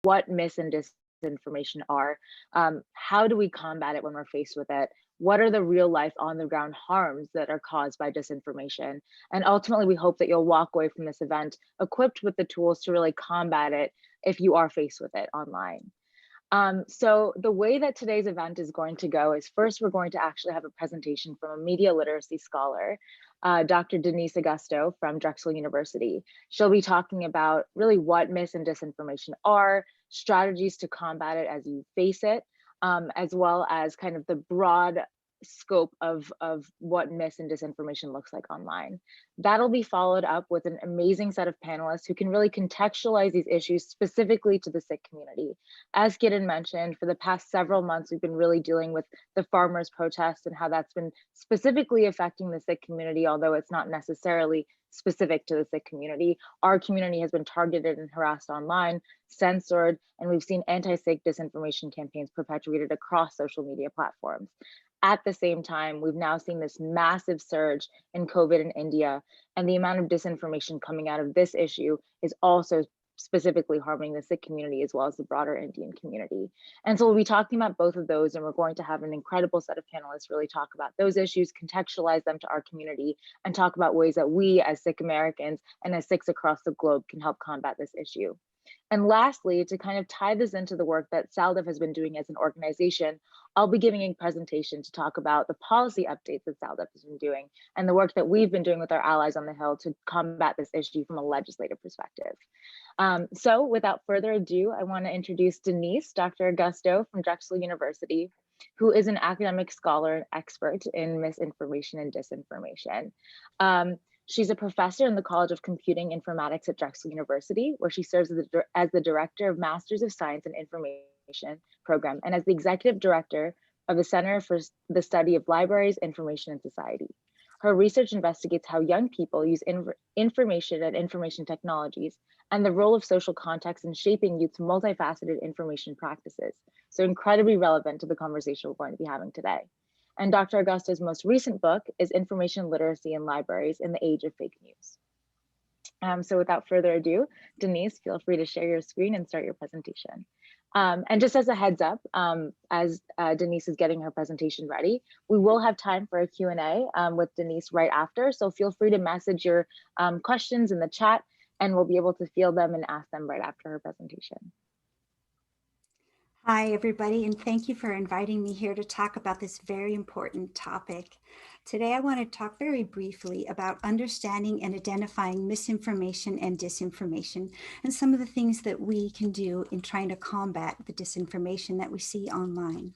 what mis and disinformation are, how do we combat it when we're faced with it, what are the real life on the ground harms that are caused by disinformation, and ultimately we hope that you'll walk away from this event equipped with the tools to really combat it if you are faced with it online. So the way that today's event is going to go is, first, we're going to actually have a presentation from a media literacy scholar, Dr. Denise Agosto from Drexel University. She'll be talking about really what mis and disinformation are, strategies to combat it as you face it, as well as kind of the broad scope of what mis and disinformation looks like online. That'll be followed up with an amazing set of panelists who can really contextualize these issues specifically to the Sikh community. As Gideon mentioned, for the past several months, we've been really dealing with the farmers' protests and how that's been specifically affecting the Sikh community, although it's not necessarily specific to the Sikh community. Our community has been targeted and harassed online, censored, and we've seen anti-Sikh disinformation campaigns perpetuated across social media platforms. At the same time, we've now seen this massive surge in COVID in India, and the amount of disinformation coming out of this issue is also specifically harming the Sikh community as well as the broader Indian community. And so we'll be talking about both of those, and we're going to have an incredible set of panelists really talk about those issues, contextualize them to our community, and talk about ways that we as Sikh Americans and as Sikhs across the globe can help combat this issue. And lastly, to kind of tie this into the work that SALDEF has been doing as an organization, I'll be giving a presentation to talk about the policy updates that SALDEF has been doing and the work that we've been doing with our allies on the Hill to combat this issue from a legislative perspective. So without further ado, I want to introduce Denise, Dr. Agosto from Drexel University, who is an academic scholar and expert in misinformation and disinformation. She's a professor in the College of Computing Informatics at Drexel University, where she serves as the Director of Masters of Science and Information program and as the Executive Director of the Center for the Study of Libraries, Information, and Society. Her research investigates how young people use information and information technologies and the role of social context in shaping youth's multifaceted information practices. So incredibly relevant to the conversation we're going to be having today. And Dr. Agosto's most recent book is Information Literacy in Libraries in the Age of Fake News. So without further ado, Denise, feel free to share your screen and start your presentation. And just as a heads up, as Denise is getting her presentation ready, we will have time for a Q&A with Denise right after. So feel free to message your questions in the chat and we'll be able to field them and ask them right after her presentation. Hi, everybody, and thank you for inviting me here to talk about this very important topic. Today, I want to talk very briefly about understanding and identifying misinformation and disinformation and some of the things that we can do in trying to combat the disinformation that we see online.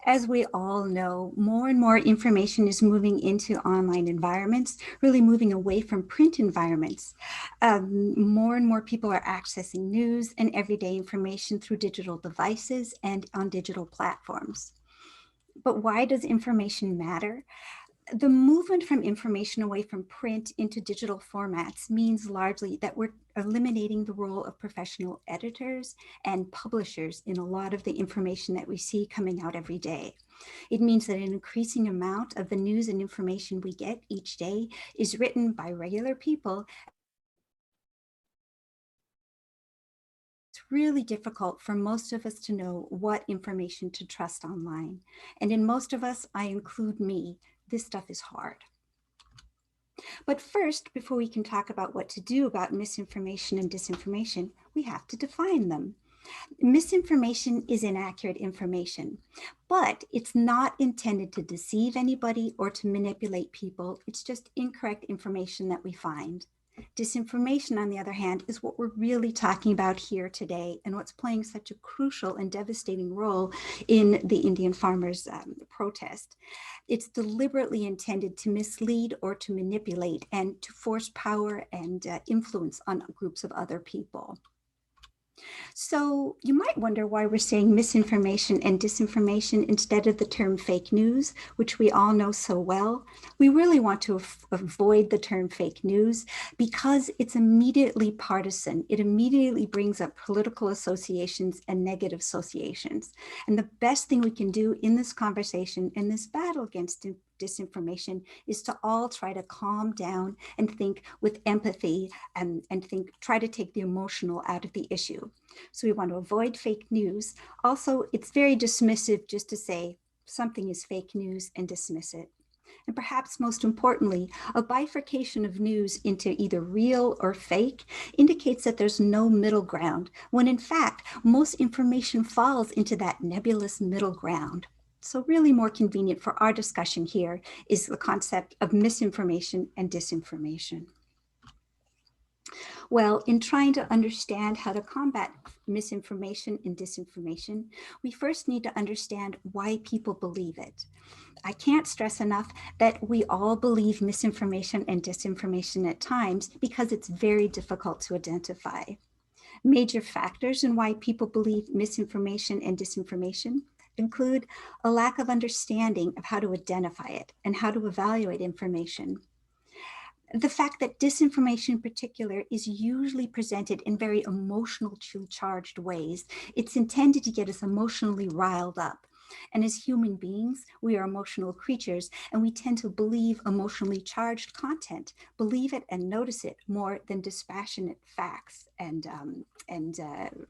As we all know, more and more information is moving into online environments, really moving away from print environments. More and more people are accessing news and everyday information through digital devices and on digital platforms. But why does information matter? The movement from information away from print into digital formats means largely that we're eliminating the role of professional editors and publishers in a lot of the information that we see coming out every day. It means that an increasing amount of the news and information we get each day is written by regular people. It's really difficult for most of us to know what information to trust online. And in most of us, I include me, this stuff is hard. But first, before we can talk about what to do about misinformation and disinformation, we have to define them. Misinformation is inaccurate information, but it's not intended to deceive anybody or to manipulate people. It's just incorrect information that we find. Disinformation, on the other hand, is what we're really talking about here today and what's playing such a crucial and devastating role in the Indian farmers' protest. It's deliberately intended to mislead or to manipulate and to force power and influence on groups of other people. So you might wonder why we're saying misinformation and disinformation instead of the term fake news, which we all know so well. We really want to avoid the term fake news because it's immediately partisan. It immediately brings up political associations and negative associations. And the best thing we can do in this conversation, in this battle against disinformation is to all try to calm down and think with empathy and try to take the emotional out of the issue. So we want to avoid fake news. Also, it's very dismissive just to say something is fake news and dismiss it. And perhaps most importantly, a bifurcation of news into either real or fake indicates that there's no middle ground, when in fact, most information falls into that nebulous middle ground. So really more convenient for our discussion here is the concept of misinformation and disinformation. Well, in trying to understand how to combat misinformation and disinformation, we first need to understand why people believe it. I can't stress enough that we all believe misinformation and disinformation at times because it's very difficult to identify. Major factors in why people believe misinformation and disinformation include a lack of understanding of how to identify it and how to evaluate information. The fact that disinformation in particular is usually presented in very emotionally charged ways. It's intended to get us emotionally riled up. And as human beings, we are emotional creatures, and we tend to believe emotionally charged content, believe it and notice it more than dispassionate facts and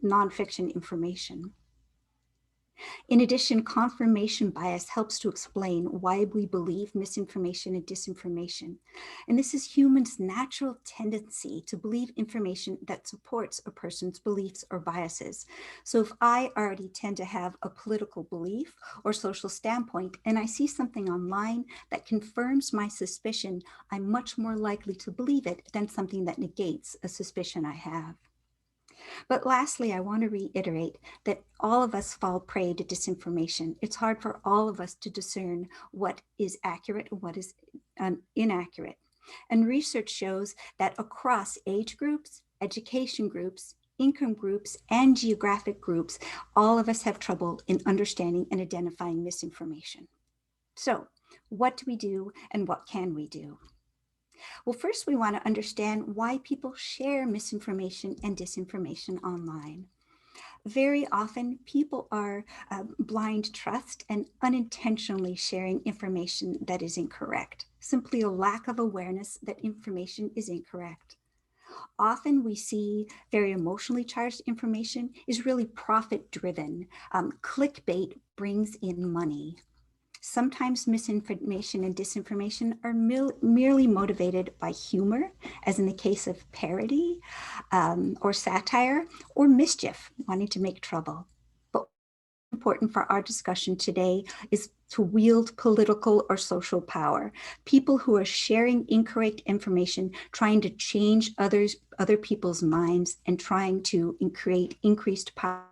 nonfiction information. In addition, confirmation bias helps to explain why we believe misinformation and disinformation. And this is humans' natural tendency to believe information that supports a person's beliefs or biases. So if I already tend to have a political belief or social standpoint, and I see something online that confirms my suspicion, I'm much more likely to believe it than something that negates a suspicion I have. But lastly, I want to reiterate that all of us fall prey to disinformation. It's hard for all of us to discern what is accurate and what is inaccurate. And research shows that across age groups, education groups, income groups, and geographic groups, all of us have trouble in understanding and identifying misinformation. So what do we do and what can we do? Well, first we want to understand why people share misinformation and disinformation online. Very often people are blind trust and unintentionally sharing information that is incorrect, simply a lack of awareness that information is incorrect. Often we see very emotionally charged information is really profit driven. Clickbait brings in money. Sometimes misinformation and disinformation are merely motivated by humor, as in the case of parody or satire, or mischief, wanting to make trouble. But what's important for our discussion today is to wield political or social power. People who are sharing incorrect information, trying to change other people's minds and trying to create increased power.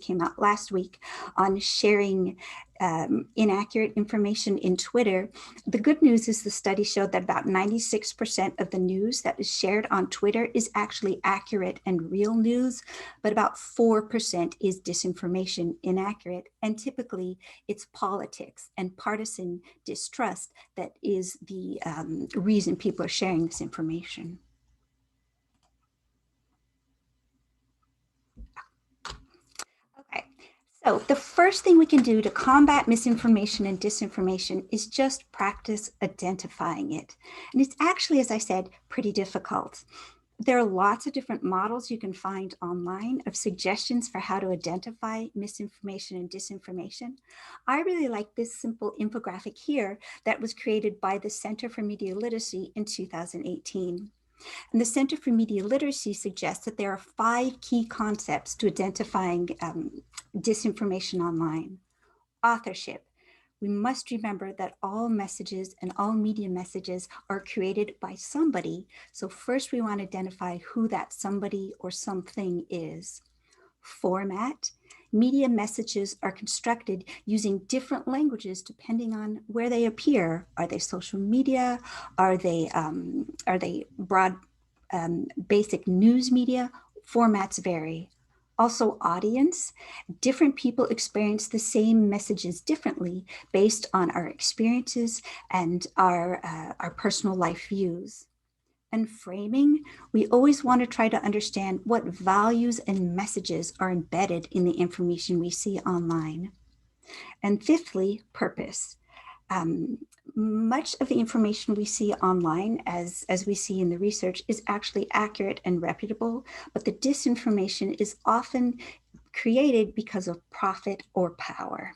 Came out last week on sharing inaccurate information in Twitter. The good news is the study showed that about 96% of the news that is shared on Twitter is actually accurate and real news, but about 4% is disinformation, inaccurate, and typically it's politics and partisan distrust that is the reason people are sharing this information. Okay, so the first thing we can do to combat misinformation and disinformation is just practice identifying it. And it's actually, as I said, pretty difficult. There are lots of different models you can find online of suggestions for how to identify misinformation and disinformation. I really like this simple infographic here that was created by the Center for Media Literacy in 2018. And the Center for Media Literacy suggests that there are 5 key concepts to identifying disinformation online. Authorship. We must remember that all messages and all media messages are created by somebody. So first we want to identify who that somebody or something is. Format. Media messages are constructed using different languages depending on where they appear. Are they social media? Are they broad basic news media? Formats vary. Also audience, different people experience the same messages differently based on our experiences and our personal life views. And framing, we always want to try to understand what values and messages are embedded in the information we see online. And fifthly, purpose. Um, Much of the information we see online, as we see in the research, is actually accurate and reputable, but the disinformation is often created because of profit or power.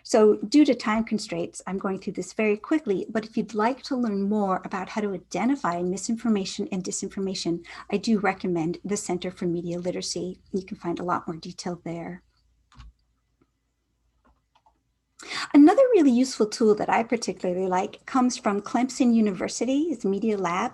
So due to time constraints, I'm going through this very quickly, but if you'd like to learn more about how to identify misinformation and disinformation, I do recommend the Center for Media Literacy. You can find a lot more detail there. Another really useful tool that I particularly like comes from Clemson University's Media Lab.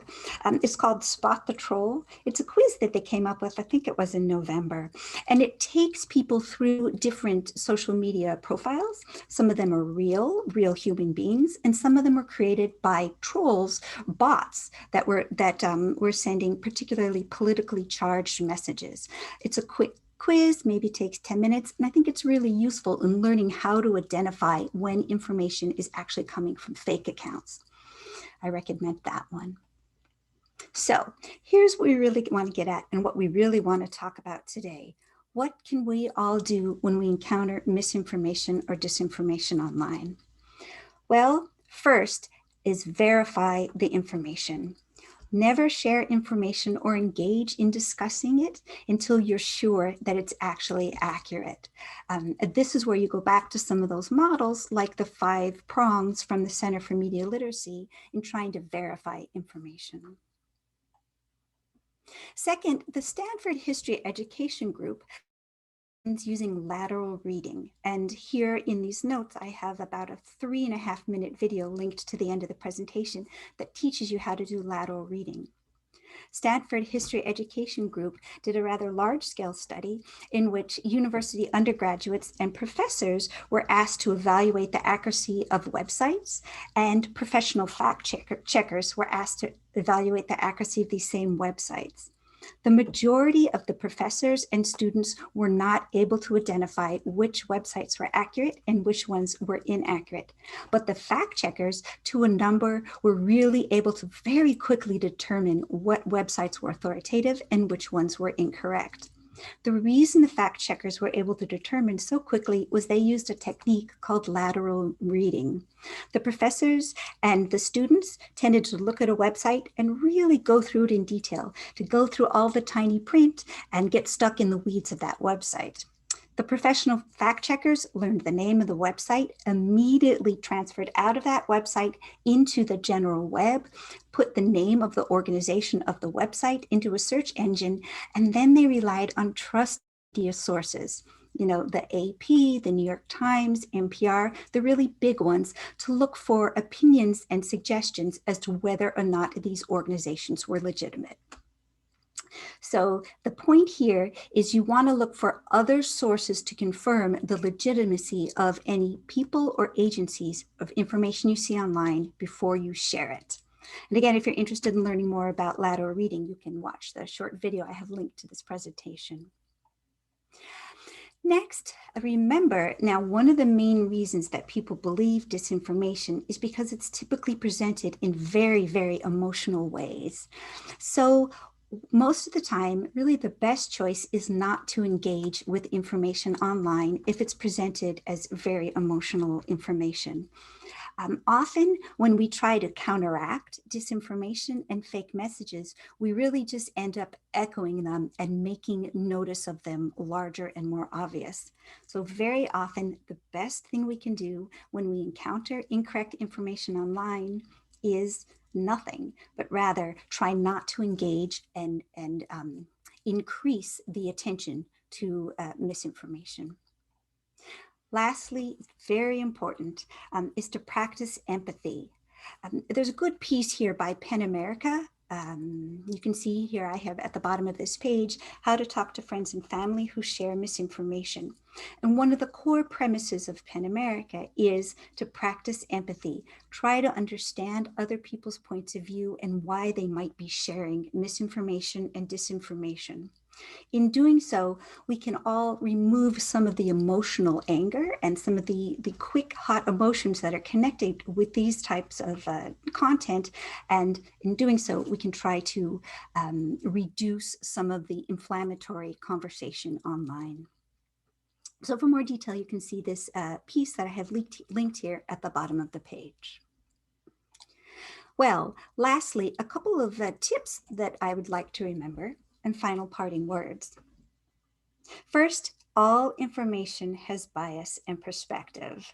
It's called Spot the Troll. It's a quiz that they came up with, I think it was in November, and it takes people through different social media profiles. Some of them are real human beings, and some of them were created by trolls, bots that were sending particularly politically charged messages. It's a quick quiz, maybe takes 10 minutes. And I think it's really useful in learning how to identify when information is actually coming from fake accounts. I recommend that one. So here's what we really want to get at and what we really want to talk about today. What can we all do when we encounter misinformation or disinformation online? Well, first is verify the information. Never share information or engage in discussing it until you're sure that it's actually accurate. This is where you go back to some of those models, like the 5 prongs from the Center for Media Literacy, in trying to verify information. Second, the Stanford History Education Group using lateral reading. And here in these notes, I have about a 3.5-minute video linked to the end of the presentation that teaches you how to do lateral reading. Stanford History Education Group did a rather large-scale study in which university undergraduates and professors were asked to evaluate the accuracy of websites, and professional fact-checkers were asked to evaluate the accuracy of these same websites. The majority of the professors and students were not able to identify which websites were accurate and which ones were inaccurate. But the fact checkers, to a number, were really able to very quickly determine what websites were authoritative and which ones were incorrect. The reason the fact checkers were able to determine so quickly was they used a technique called lateral reading. The professors and the students tended to look at a website and really go through it in detail, to go through all the tiny print and get stuck in the weeds of that website. The professional fact checkers learned the name of the website, immediately transferred out of that website into the general web, put the name of the organization of the website into a search engine, and then they relied on trusted sources, you know, the AP, the New York Times, NPR, the really big ones, to look for opinions and suggestions as to whether or not these organizations were legitimate. So the point here is you want to look for other sources to confirm the legitimacy of any people or agencies of information you see online before you share it. And again, if you're interested in learning more about lateral reading, you can watch the short video I have linked to this presentation. Next, remember, now one of the main reasons that people believe disinformation is because it's typically presented in very, very emotional ways. So most of the time, really the best choice is not to engage with information online if it's presented as very emotional information. Often when we try to counteract disinformation and fake messages, we really just end up echoing them and making notice of them larger and more obvious. So very often the best thing we can do when we encounter incorrect information online is nothing, but rather try not to engage and increase the attention to misinformation. Lastly, very important, is to practice empathy. There's a good piece here by PEN America. You can see here I have at the bottom of this page, how to talk to friends and family who share misinformation. And one of the core premises of PEN America is to practice empathy. Try to understand other people's points of view and why they might be sharing misinformation and disinformation. In doing so, we can all remove some of the emotional anger and some of the quick, hot emotions that are connected with these types of content. And in doing so, we can try to reduce some of the inflammatory conversation online. So for more detail, you can see this piece that I have linked here at the bottom of the page. Well, lastly, a couple of tips that I would like to remember and final parting words. First, all information has bias and perspective,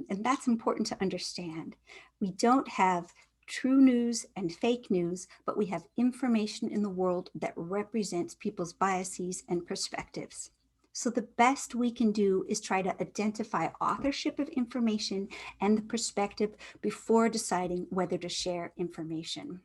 and that's important to understand. We don't have true news and fake news, but we have information in the world that represents people's biases and perspectives. So the best we can do is try to identify authorship of information and the perspective before deciding whether to share information.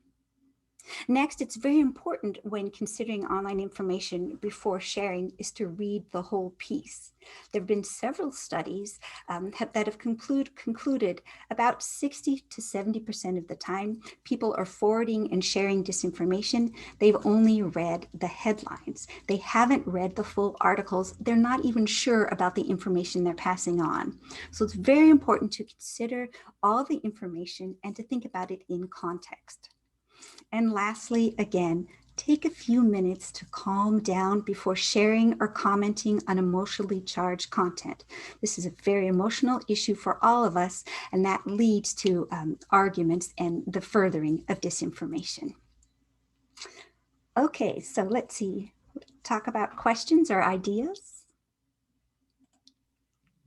Next, it's very important when considering online information before sharing is to read the whole piece. There have been several studies that have concluded about 60 to 70% of the time people are forwarding and sharing disinformation. They've only read the headlines. They haven't read the full articles. They're not even sure about the information they're passing on. So it's very important to consider all the information and to think about it in context. And lastly, again, take a few minutes to calm down before sharing or commenting on emotionally charged content. This is a very emotional issue for all of us, and that leads to arguments and the furthering of disinformation. Okay, so let's see, talk about questions or ideas.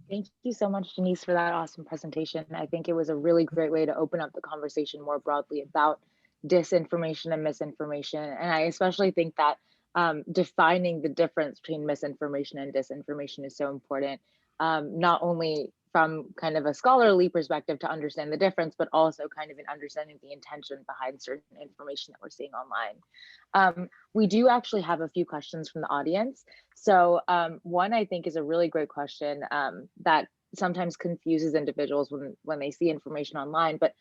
Thank you so much, Denise, for that awesome presentation. I think it was a really great way to open up the conversation more broadly about disinformation and misinformation. And I especially think that defining the difference between misinformation and disinformation is so important, not only from kind of a scholarly perspective to understand the difference, but also kind of in understanding the intention behind certain information that we're seeing online. We do actually have a few questions from the audience. So one I think is a really great question that sometimes confuses individuals when they see information online, but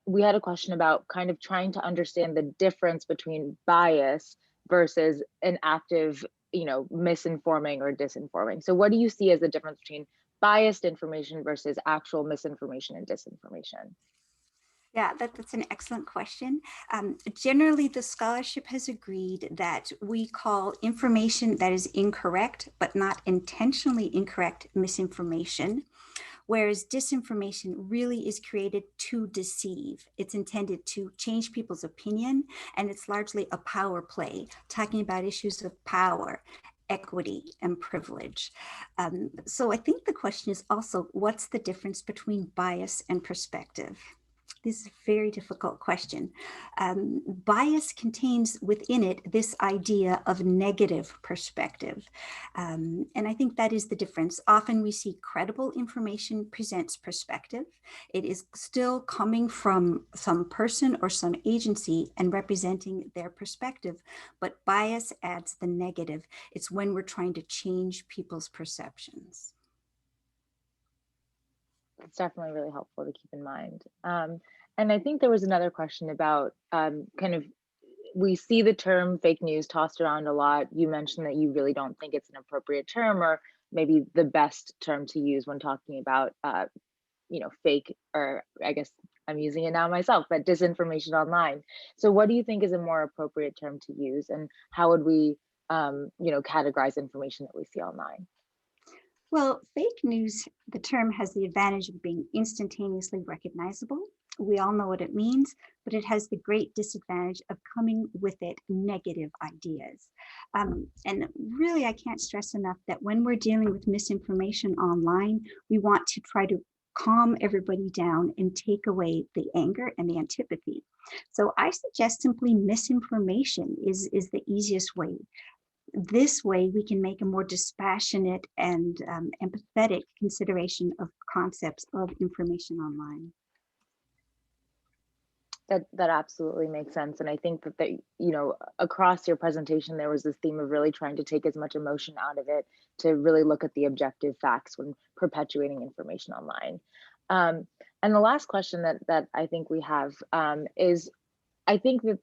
we had a question about kind of trying to understand the difference between bias versus an active, misinforming or disinforming. So what do you see as the difference between biased information versus actual misinformation and disinformation? Yeah, that's an excellent question. Generally, the scholarship has agreed that we call information that is incorrect, but not intentionally incorrect, misinformation, whereas disinformation really is created to deceive. It's intended to change people's opinion, and it's largely a power play, talking about issues of power, equity, and privilege. So I think the question is also, what's the difference between bias and perspective? This is a very difficult question. Bias contains within it this idea of negative perspective. And I think that is the difference. Often we see credible information presents perspective. It is still coming from some person or some agency and representing their perspective, but bias adds the negative. It's when we're trying to change people's perceptions. It's definitely really helpful to keep in mind. And I think there was another question about kind of, we see the term fake news tossed around a lot. You mentioned that you really don't think it's an appropriate term, or maybe the best term to use when talking about, fake, or I guess I'm using it now myself, but disinformation online. So what do you think is a more appropriate term to use, and how would we, categorize information that we see online? Well, fake news, the term has the advantage of being instantaneously recognizable. We all know what it means, but it has the great disadvantage of coming with it negative ideas. And really, I can't stress enough that when we're dealing with misinformation online, we want to try to calm everybody down and take away the anger and the antipathy. So I suggest simply misinformation is the easiest way. This way, we can make a more dispassionate and empathetic consideration of concepts of information online. That absolutely makes sense. And I think that, across your presentation, there was this theme of really trying to take as much emotion out of it to really look at the objective facts when perpetuating information online. And the last question that I think we have is, I think that,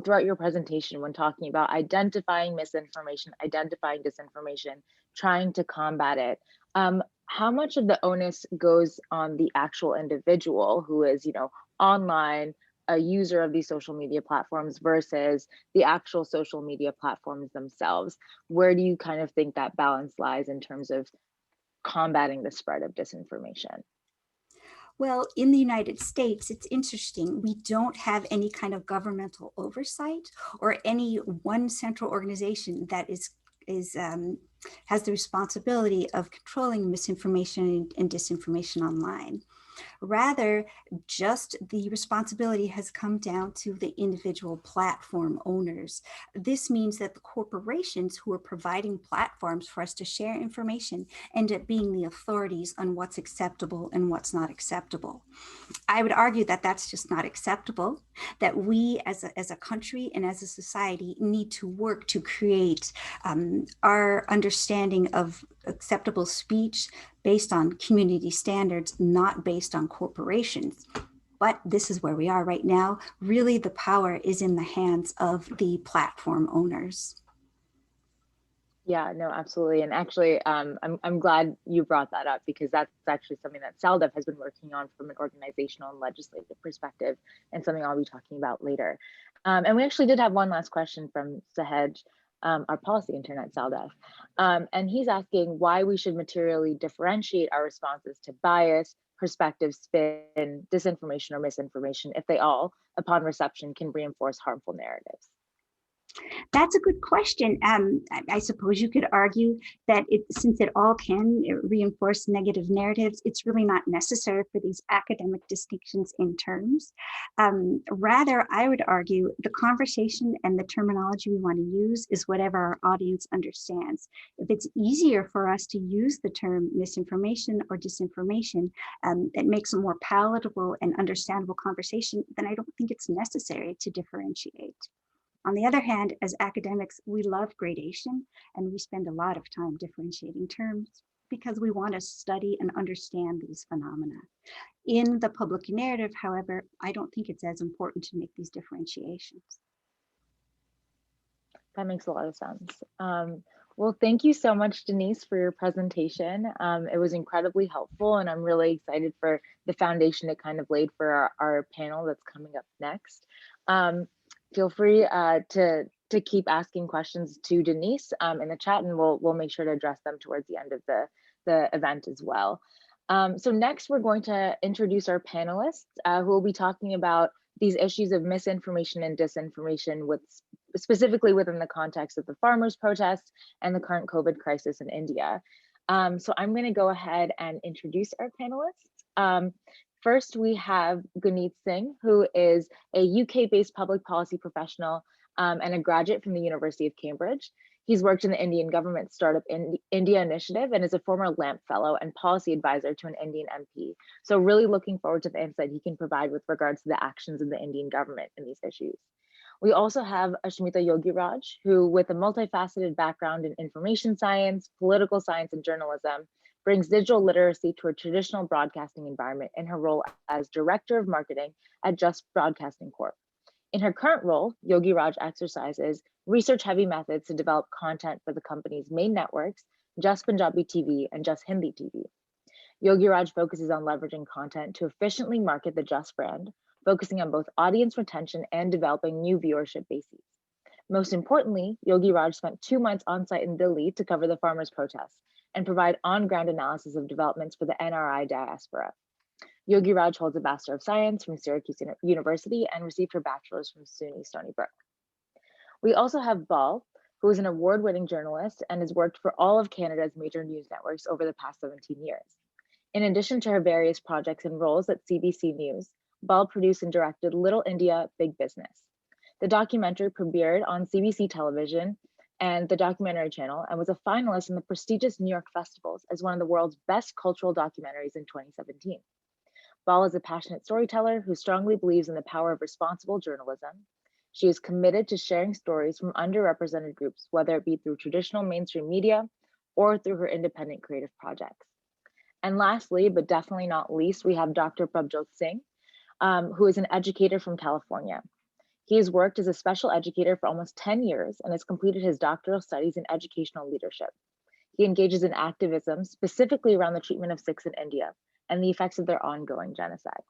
throughout your presentation, when talking about identifying misinformation, identifying disinformation, trying to combat it, how much of the onus goes on the actual individual who is, online, a user of these social media platforms versus the actual social media platforms themselves? Where do you kind of think that balance lies in terms of combating the spread of disinformation? Well, in the United States, it's interesting. We don't have any kind of governmental oversight or any one central organization that has the responsibility of controlling misinformation and disinformation online. Rather, just the responsibility has come down to the individual platform owners. This means that the corporations who are providing platforms for us to share information end up being the authorities on what's acceptable and what's not acceptable. I would argue that that's just not acceptable, that we as a country and as a society need to work to create our understanding of acceptable speech based on community standards, not based on corporations. But this is where we are right now. Really, the power is in the hands of the platform owners. Yeah, no, absolutely. And actually, I'm glad you brought that up, because that's actually something that SALDEF has been working on from an organizational and legislative perspective, and something I'll be talking about later. And we actually did have one last question from Sahej, our policy intern at SALDEF. And he's asking why we should materially differentiate our responses to bias, perspective, spin, disinformation, or misinformation if they all, upon reception, can reinforce harmful narratives. That's a good question. I suppose you could argue that since it all can reinforce negative narratives, it's really not necessary for these academic distinctions in terms. Rather, I would argue the conversation and the terminology we want to use is whatever our audience understands. If it's easier for us to use the term misinformation or disinformation, it makes a more palatable and understandable conversation, then I don't think it's necessary to differentiate. On the other hand, as academics, we love gradation, and we spend a lot of time differentiating terms because we want to study and understand these phenomena. In the public narrative, however, I don't think it's as important to make these differentiations. That makes a lot of sense. Well, thank you so much, Denise, for your presentation. It was incredibly helpful, and I'm really excited for the foundation it kind of laid for our panel that's coming up next. Feel free to keep asking questions to Denise in the chat, and we'll make sure to address them towards the end of the event as well. So next, we're going to introduce our panelists who will be talking about these issues of misinformation and disinformation specifically within the context of the farmers' protests and the current COVID crisis in India. So I'm going to go ahead and introduce our panelists. First, we have Guneet Singh, who is a UK-based public policy professional and a graduate from the University of Cambridge. He's worked in the Indian government startup India Initiative and is a former LAMP fellow and policy advisor to an Indian MP. So really looking forward to the insight he can provide with regards to the actions of the Indian government in these issues. We also have Aashmeeta Yogiraj, who, with a multifaceted background in information science, political science, and journalism, brings digital literacy to a traditional broadcasting environment in her role as Director of Marketing at Just Broadcasting Corp. In her current role, Yogiraj exercises research-heavy methods to develop content for the company's main networks, Just Punjabi TV and Just Hindi TV. Yogiraj focuses on leveraging content to efficiently market the Just brand, focusing on both audience retention and developing new viewership bases. Most importantly, Yogiraj spent 2 months on site in Delhi to cover the farmers' protests and provide on-ground analysis of developments for the NRI diaspora. Yogiraj holds a Bachelor of Science from Syracuse University and received her bachelor's from SUNY Stony Brook. We also have Bal, who is an award-winning journalist and has worked for all of Canada's major news networks over the past 17 years. In addition to her various projects and roles at CBC News, Bal produced and directed Little India, Big Business. The documentary premiered on CBC television and the Documentary Channel, and was a finalist in the prestigious New York festivals as one of the world's best cultural documentaries in 2017. Bal is a passionate storyteller who strongly believes in the power of responsible journalism. She is committed to sharing stories from underrepresented groups, whether it be through traditional mainstream media or through her independent creative projects. And lastly, but definitely not least, we have Dr. Prabhjot Singh, who is an educator from California. He has worked as a special educator for almost 10 years and has completed his doctoral studies in educational leadership. He engages in activism, specifically around the treatment of Sikhs in India and the effects of their ongoing genocide.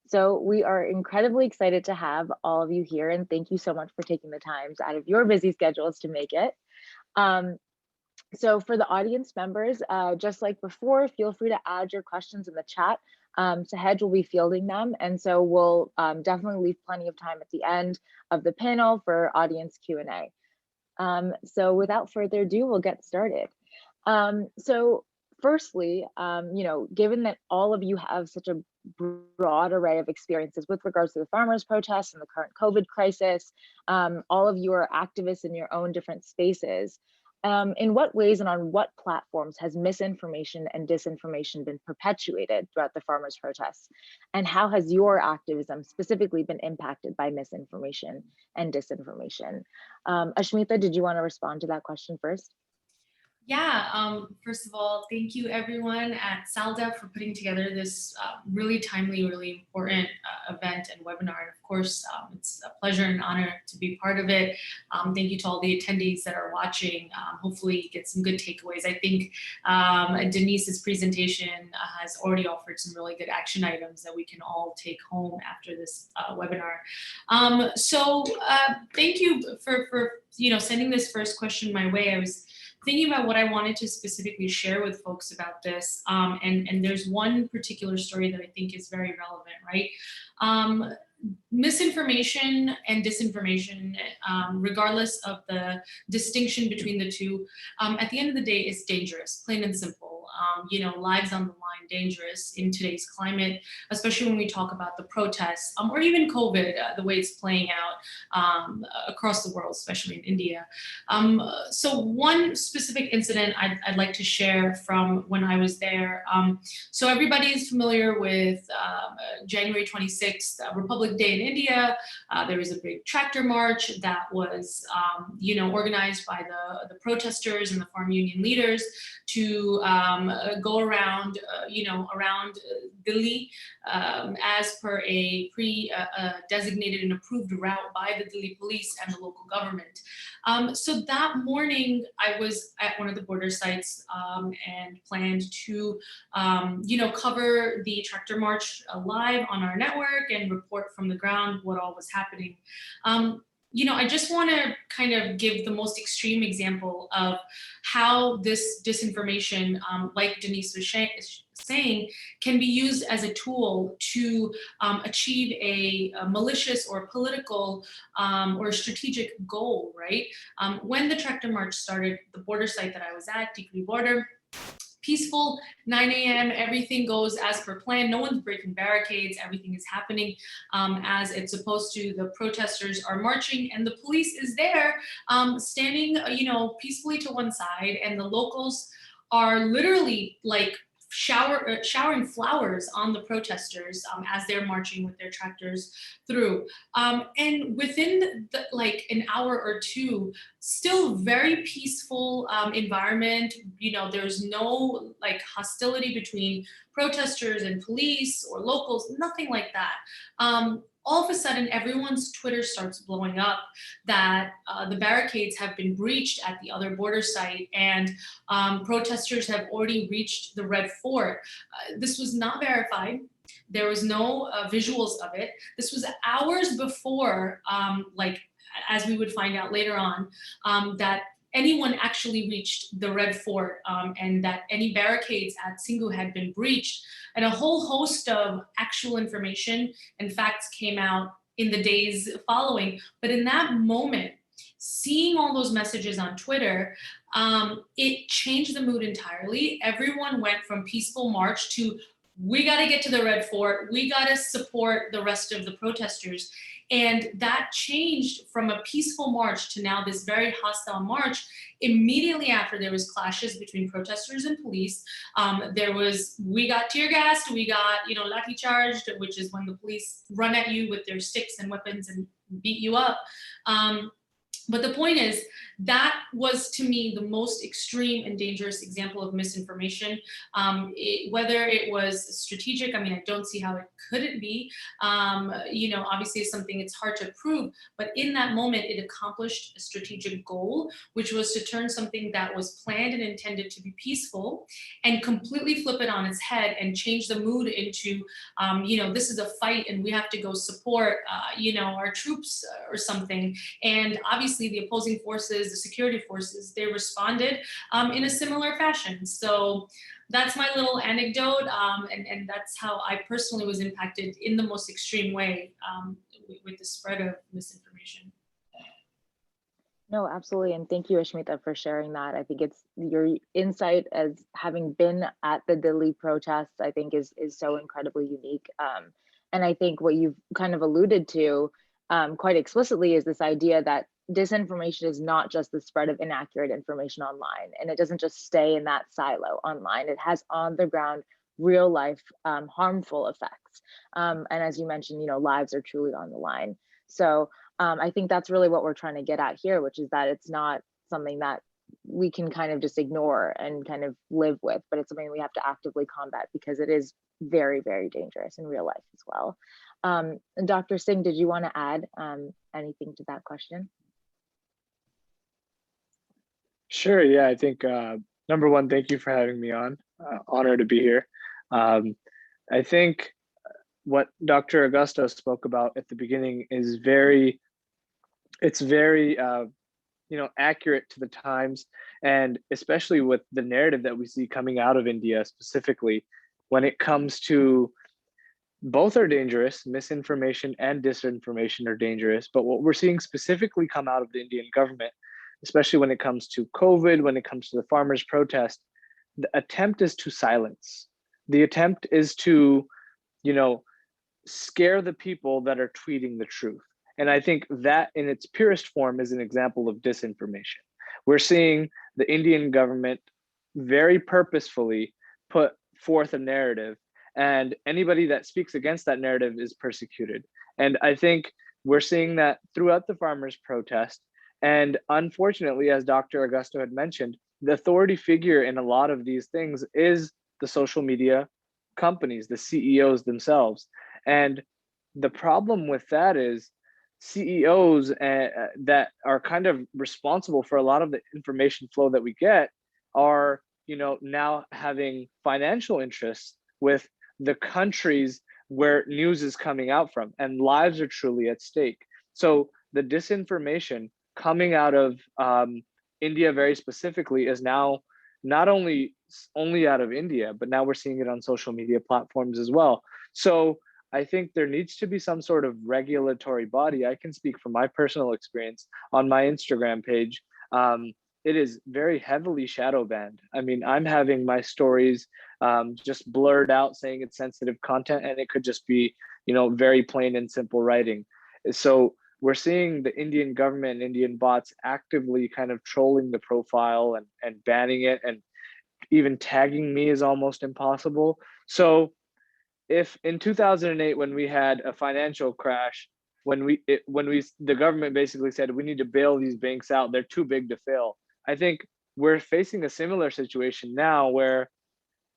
So we are incredibly excited to have all of you here, and thank you so much for taking the time out of your busy schedules to make it. Um, so for the audience members, just like before, feel free to add your questions in the chat. Sahej will be fielding them, and so we'll definitely leave plenty of time at the end of the panel for audience Q&A. So without further ado, we'll get started. So firstly, given that all of you have such a broad array of experiences with regards to the farmers' protests and the current COVID crisis, all of you are activists in your own different spaces. In what ways and on what platforms has misinformation and disinformation been perpetuated throughout the farmers' protests? And how has your activism specifically been impacted by misinformation and disinformation? Aashmeeta, did you want to respond to that question first? Yeah, first of all, thank you everyone at SALDEF for putting together this really timely, really important event and webinar. And of course, it's a pleasure and honor to be part of it. Thank you to all the attendees that are watching. Hopefully you get some good takeaways. I think Denise's presentation has already offered some really good action items that we can all take home after this webinar. Thank you for sending this first question my way. I was thinking about what I wanted to specifically share with folks about this, and there's one particular story that I think is very relevant, right? Misinformation and disinformation, regardless of the distinction between the two, at the end of the day, is dangerous, plain and simple. Lives on the line, dangerous in today's climate, especially when we talk about the protests, or even COVID, the way it's playing out across the world, especially in India. So one specific incident I'd like to share from when I was there. So everybody is familiar with January 26th, Republic Day in India. There was a big tractor march that was, organized by the protesters and the farm union leaders to go around, around Delhi as per a designated and approved route by the Delhi police and the local government. So that morning, I was at one of the border sites and planned to, cover the tractor march live on our network and report from the ground what all was happening. I just want to kind of give the most extreme example of how this disinformation, like Denise was saying, can be used as a tool to achieve a malicious or political or strategic goal, right? When the tractor march started, the border site that I was at, Tikri border, peaceful, 9 a.m., everything goes as per plan. No one's breaking barricades. Everything is happening as it's supposed to. The protesters are marching and the police is there standing, peacefully to one side, and the locals are literally like showering flowers on the protesters as they're marching with their tractors through. And within an hour or two, still very peaceful environment. There's no hostility between protesters and police or locals, nothing like that. All of a sudden, everyone's Twitter starts blowing up that the barricades have been breached at the other border site, and protesters have already reached the Red Fort. This was not verified. There was no visuals of it. This was hours before, as we would find out later on, that anyone actually reached the Red Fort and that any barricades at Singh had been breached. And a whole host of actual information and facts came out in the days following. But in that moment, seeing all those messages on Twitter, it changed the mood entirely. Everyone went from peaceful march to, we got to get to the Red Fort. We got to support the rest of the protesters. And that changed from a peaceful march to now this very hostile march. Immediately after, there was clashes between protesters and police. We got tear gassed, we got, lathi charged, which is when the police run at you with their sticks and weapons and beat you up. But the point is, that was to me the most extreme and dangerous example of misinformation. Whether it was strategic, I mean, I don't see how it couldn't be. Obviously it's something it's hard to prove, but in that moment it accomplished a strategic goal, which was to turn something that was planned and intended to be peaceful and completely flip it on its head and change the mood into, this is a fight and we have to go support, our troops or something. And obviously the opposing forces, the security forces, they responded in a similar fashion. So that's my little anecdote, and that's how I personally was impacted in the most extreme way with the spread of misinformation. No, absolutely. And thank you, Aashmeeta, for sharing that. I think it's your insight as having been at the Delhi protests, I think is so incredibly unique. And I think what you've kind of alluded to quite explicitly is this idea that disinformation is not just the spread of inaccurate information online, and it doesn't just stay in that silo online. It has on the ground, real life harmful effects. And as you mentioned, lives are truly on the line. So I think that's really what we're trying to get at here, which is that it's not something that we can kind of just ignore and kind of live with, but it's something we have to actively combat because it is very, very dangerous in real life as well. And Dr. Singh, did you want to add anything to that question? Sure, yeah, I think number one, thank you for having me on. Honored to be here. I think what Dr. Agosto spoke about at the beginning is very accurate to the times, and especially with the narrative that we see coming out of India specifically, when it comes to both are dangerous, misinformation and disinformation are dangerous, but what we're seeing specifically come out of the Indian government, especially when it comes to COVID, when it comes to the farmers' protest, the attempt is to silence. The attempt is to, scare the people that are tweeting the truth. And I think that in its purest form is an example of disinformation. We're seeing the Indian government very purposefully put forth a narrative, and anybody that speaks against that narrative is persecuted. And I think we're seeing that throughout the farmers' protest. And unfortunately, as Dr. Agosto had mentioned, the authority figure in a lot of these things is the social media companies, the CEOs themselves. And the problem with that is CEOs that are kind of responsible for a lot of the information flow that we get are, now having financial interests with the countries where news is coming out from, and lives are truly at stake. So the disinformation coming out of India very specifically is now not only out of India, but now we're seeing it on social media platforms as well. So I think there needs to be some sort of regulatory body. I can speak from my personal experience on my Instagram page. It is very heavily shadow banned. I mean, I'm having my stories just blurred out saying it's sensitive content, and it could just be, very plain and simple writing. So we're seeing the Indian government and Indian bots actively kind of trolling the profile and banning it, and even tagging me is almost impossible. So if in 2008, when we had a financial crash, the government basically said we need to bail these banks out, they're too big to fail. I think we're facing a similar situation now where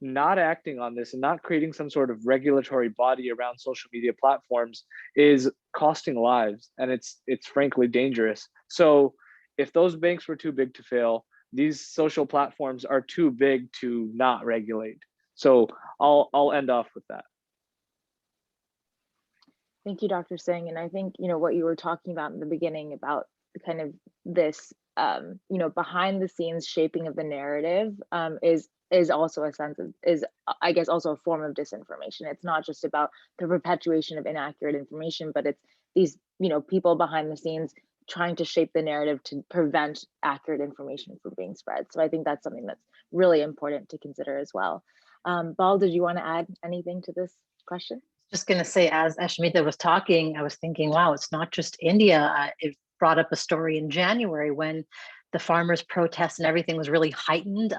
not acting on this and not creating some sort of regulatory body around social media platforms is costing lives, and it's frankly dangerous. So if those banks were too big to fail, these social platforms are too big to not regulate. So I'll end off with that. Thank you, Dr. Singh. And I think, what you were talking about in the beginning about kind of this, behind the scenes shaping of the narrative is also a sense of, I guess, also a form of disinformation. It's not just about the perpetuation of inaccurate information, but it's these, people behind the scenes trying to shape the narrative to prevent accurate information from being spread. So I think that's something that's really important to consider as well. Bal, did you want to add anything to this question? Just going to say, as Aashmeeta was talking, I was thinking, wow, it's not just India. It brought up a story in January when the farmers' protests and everything was really heightened.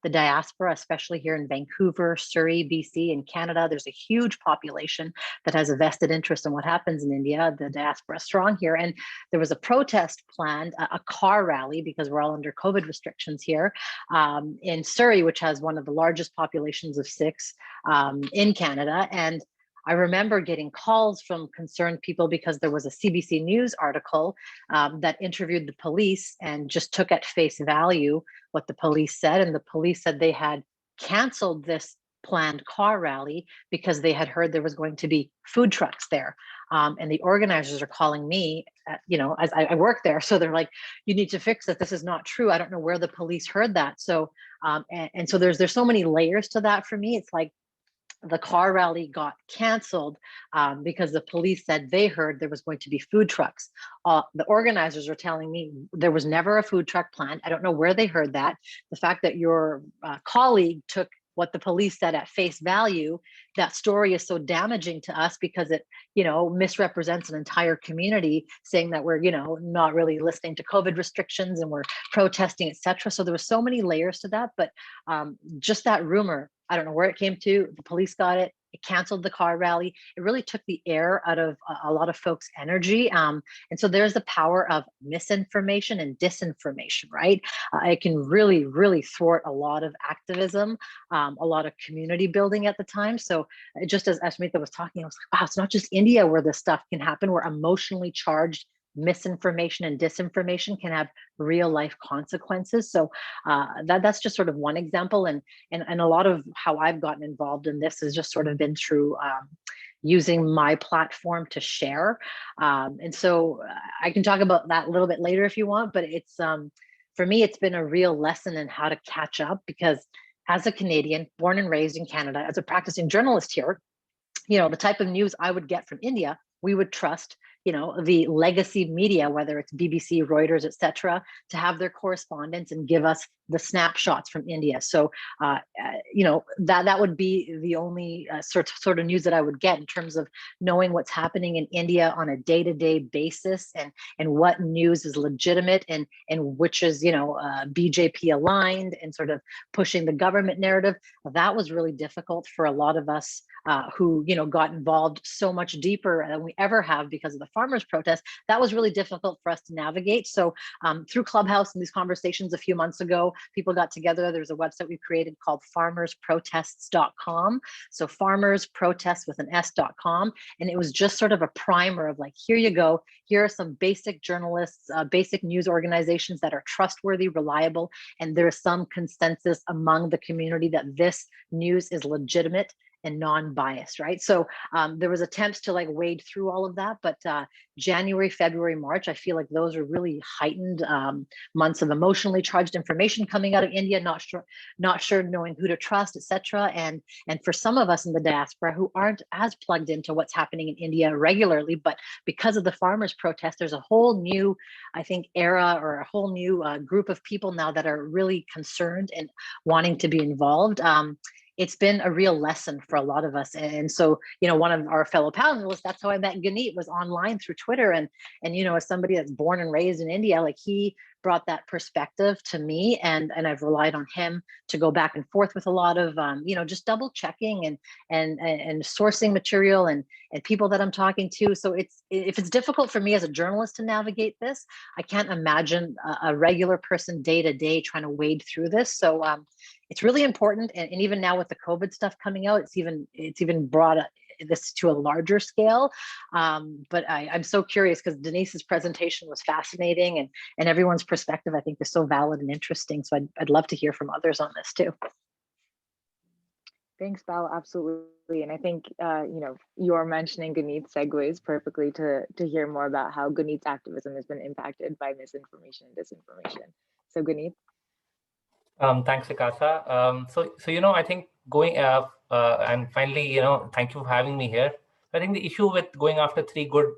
The diaspora, especially here in Vancouver, Surrey, BC, and Canada, there's a huge population that has a vested interest in what happens in India. The diaspora is strong here. And there was a protest planned, a car rally, because we're all under COVID restrictions here, in Surrey, which has one of the largest populations of Sikhs in Canada. And I remember getting calls from concerned people because there was a CBC News article that interviewed the police and just took at face value what the police said. And the police said they had canceled this planned car rally because they had heard there was going to be food trucks there. And the organizers are calling me, as I work there. So they're like, you need to fix it. This is not true. I don't know where the police heard that. So, and so there's so many layers to that for me. It's like, the car rally got canceled because the police said they heard there was going to be food trucks. The organizers are telling me there was never a food truck planned. I don't know where they heard that. The fact that your colleague took what the police said at face value, that story is so damaging to us because it, misrepresents an entire community, saying that we're, not really listening to COVID restrictions and we're protesting, etc. So there were so many layers to that, but just that rumor, I don't know where it came to. The police got it. It canceled the car rally. It really took the air out of a lot of folks' energy. And so there's the power of misinformation and disinformation, right? It can really, really thwart a lot of activism, a lot of community building at the time. So just as Aashmeeta was talking, I was like, wow, it's not just India where this stuff can happen, where emotionally charged misinformation and disinformation can have real life consequences. So that's just sort of one example. And a lot of how I've gotten involved in this has just sort of been through using my platform to share. And so I can talk about that a little bit later if you want, but it's for me, it's been a real lesson in how to catch up, because as a Canadian, born and raised in Canada, as a practicing journalist here, the type of news I would get from India, we would trust the legacy media, whether it's BBC, Reuters, etc., to have their correspondents and give us the snapshots from India. So, that would be the only sort of news that I would get in terms of knowing what's happening in India on a day-to-day basis, and what news is legitimate and which is BJP aligned and sort of pushing the government narrative. That was really difficult for a lot of us who got involved so much deeper than we ever have because of the farmers' protest. That was really difficult for us to navigate. So through Clubhouse and these conversations a few months ago, people got together. There's a website we created called farmersprotests.com. So farmersprotests with an S.com. And it was just sort of a primer of like, here you go. Here are some basic journalists, basic news organizations that are trustworthy, reliable, and there's some consensus among the community that this news is legitimate and non-biased, right? So there was attempts to like wade through all of that, but January, February, March, I feel like those are really heightened months of emotionally charged information coming out of India, not sure knowing who to trust, etc. And for some of us in the diaspora who aren't as plugged into what's happening in India regularly, but because of the farmers' protest, there's a whole new, I think, era or a whole new group of people now that are really concerned and wanting to be involved. It's been a real lesson for a lot of us. And so, one of our fellow panelists, that's how I met Guneet, was online through Twitter. And as somebody that's born and raised in India, like he brought that perspective to me, and I've relied on him to go back and forth with a lot of, just double checking and sourcing material and people that I'm talking to. So if it's difficult for me as a journalist to navigate this, I can't imagine a regular person day to day trying to wade through this. So it's really important. And even now with the COVID stuff coming out, it's even brought this to a larger scale. But I'm so curious because Denise's presentation was fascinating, and everyone's perspective, I think, is so valid and interesting. So I'd love to hear from others on this too. Thanks, Bal. Absolutely. And I think, you're mentioning Guneet segues perfectly to hear more about how Guneet's activism has been impacted by misinformation and disinformation. So Guneet. Thanks, Ikaasa. So I think going and finally, thank you for having me here. I think the issue with going after three good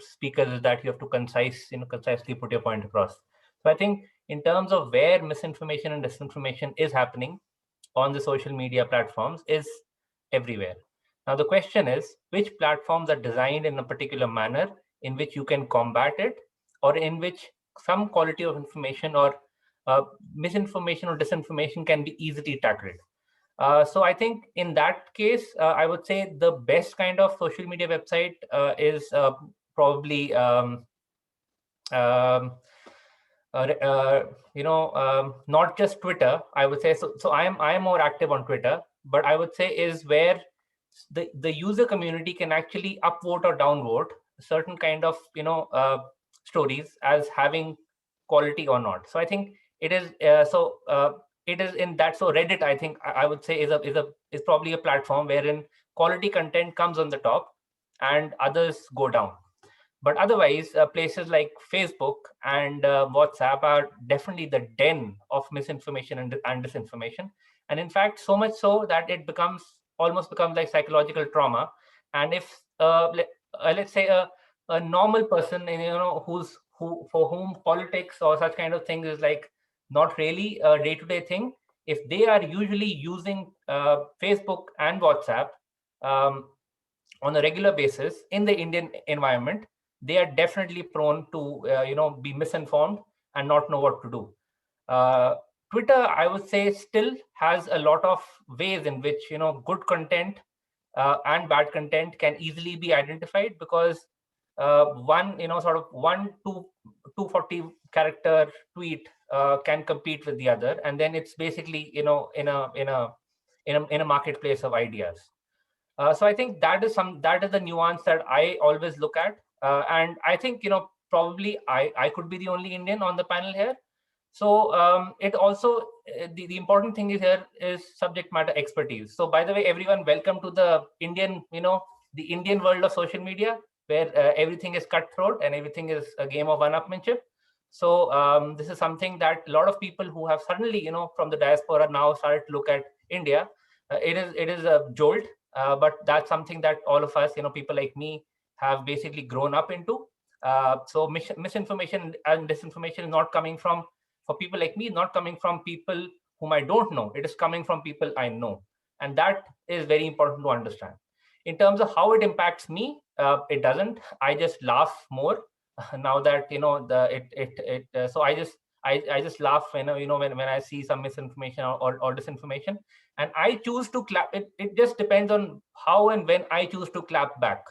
speakers is that you have to concisely put your point across. So I think in terms of where misinformation and disinformation is happening on the social media platforms is everywhere. Now the question is, which platforms are designed in a particular manner in which you can combat it, or in which some quality of information or misinformation or disinformation can be easily tackled. So I think in that case, I would say the best kind of social media website is probably not just Twitter. I would say so. I am more active on Twitter, but I would say is where the user community can actually upvote or downvote certain kind of stories as having quality or not. So I think it is it is in that. So Reddit, I think I would say is probably a platform wherein quality content comes on the top and others go down. But otherwise, places like Facebook and WhatsApp are definitely the den of misinformation and disinformation. And in fact, so much so that it almost becomes like psychological trauma. And if let's say a normal person, for whom politics or such kind of things is like not really a day-to-day thing, if they are usually using Facebook and WhatsApp on a regular basis in the Indian environment, they are definitely prone to be misinformed and not know what to do. Twitter, I would say, still has a lot of ways in which good content and bad content can easily be identified, because one 240 character tweet can compete with the other, and then it's basically in a marketplace of ideas. So I think that is the nuance that I always look at. And I think, probably I could be the only Indian on the panel here. So it also, the important thing is here is subject matter expertise. So by the way, everyone, welcome to the Indian world of social media, where everything is cutthroat and everything is a game of one-upmanship. So this is something that a lot of people who have suddenly, from the diaspora now started to look at India. It is a jolt. But that's something that all of us, people like me, have basically grown up into. So misinformation and disinformation is not coming from, for people like me, not coming from people whom I don't know. It is coming from people I know. And that is very important to understand. In terms of how it impacts me, it doesn't. I just laugh more now that, so I just laugh when I see some misinformation or disinformation. And I choose to clap. It just depends on how and when I choose to clap back,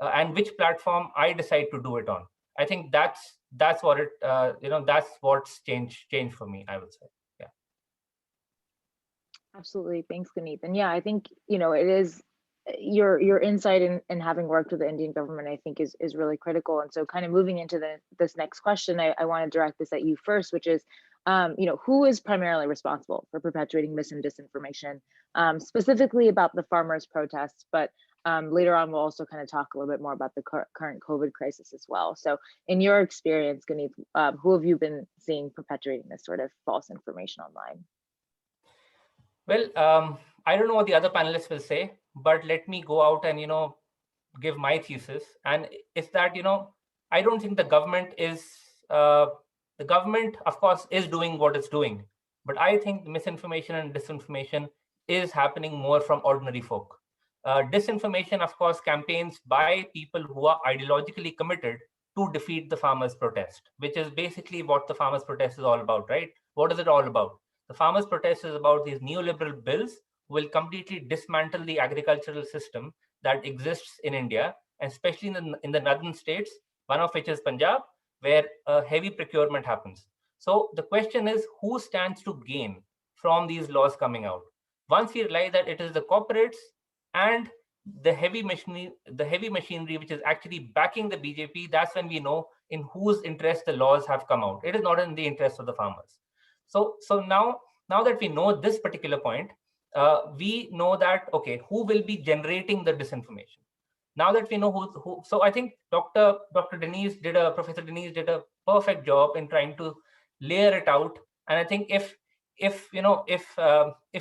and which platform I decide to do it on. I think that's what it that's what's changed for me, I would say. Yeah. Absolutely. Thanks, Guneet. And yeah, I think it is your insight in having worked with the Indian government, I think is really critical. And so kind of moving into this next question, I want to direct this at you first, which is who is primarily responsible for perpetuating mis and disinformation, specifically about the farmers' protests, but later on, we'll also kind of talk a little bit more about the current COVID crisis as well. So in your experience, Guneet, who have you been seeing perpetuating this sort of false information online? Well, I don't know what the other panelists will say, but let me go out and, give my thesis. And it's that, I don't think the government is, the government, of course, is doing what it's doing. But I think misinformation and disinformation is happening more from ordinary folk. Disinformation, of course, campaigns by people who are ideologically committed to defeat the farmers' protest, which is basically what the farmers' protest is all about, right? What is it all about? The farmers' protest is about these neoliberal bills will completely dismantle the agricultural system that exists in India, and especially in the northern states, one of which is Punjab, where a heavy procurement happens. So the question is, who stands to gain from these laws coming out? Once we realize that it is the corporates and the heavy machinery which is actually backing the BJP, that's when we know in whose interest the laws have come out. It is not in the interest of the farmers. So now that we know this particular point, we know that, okay, who will be generating the disinformation? Now that we know who, so I think Professor Denise did a perfect job in trying to layer it out. And I think if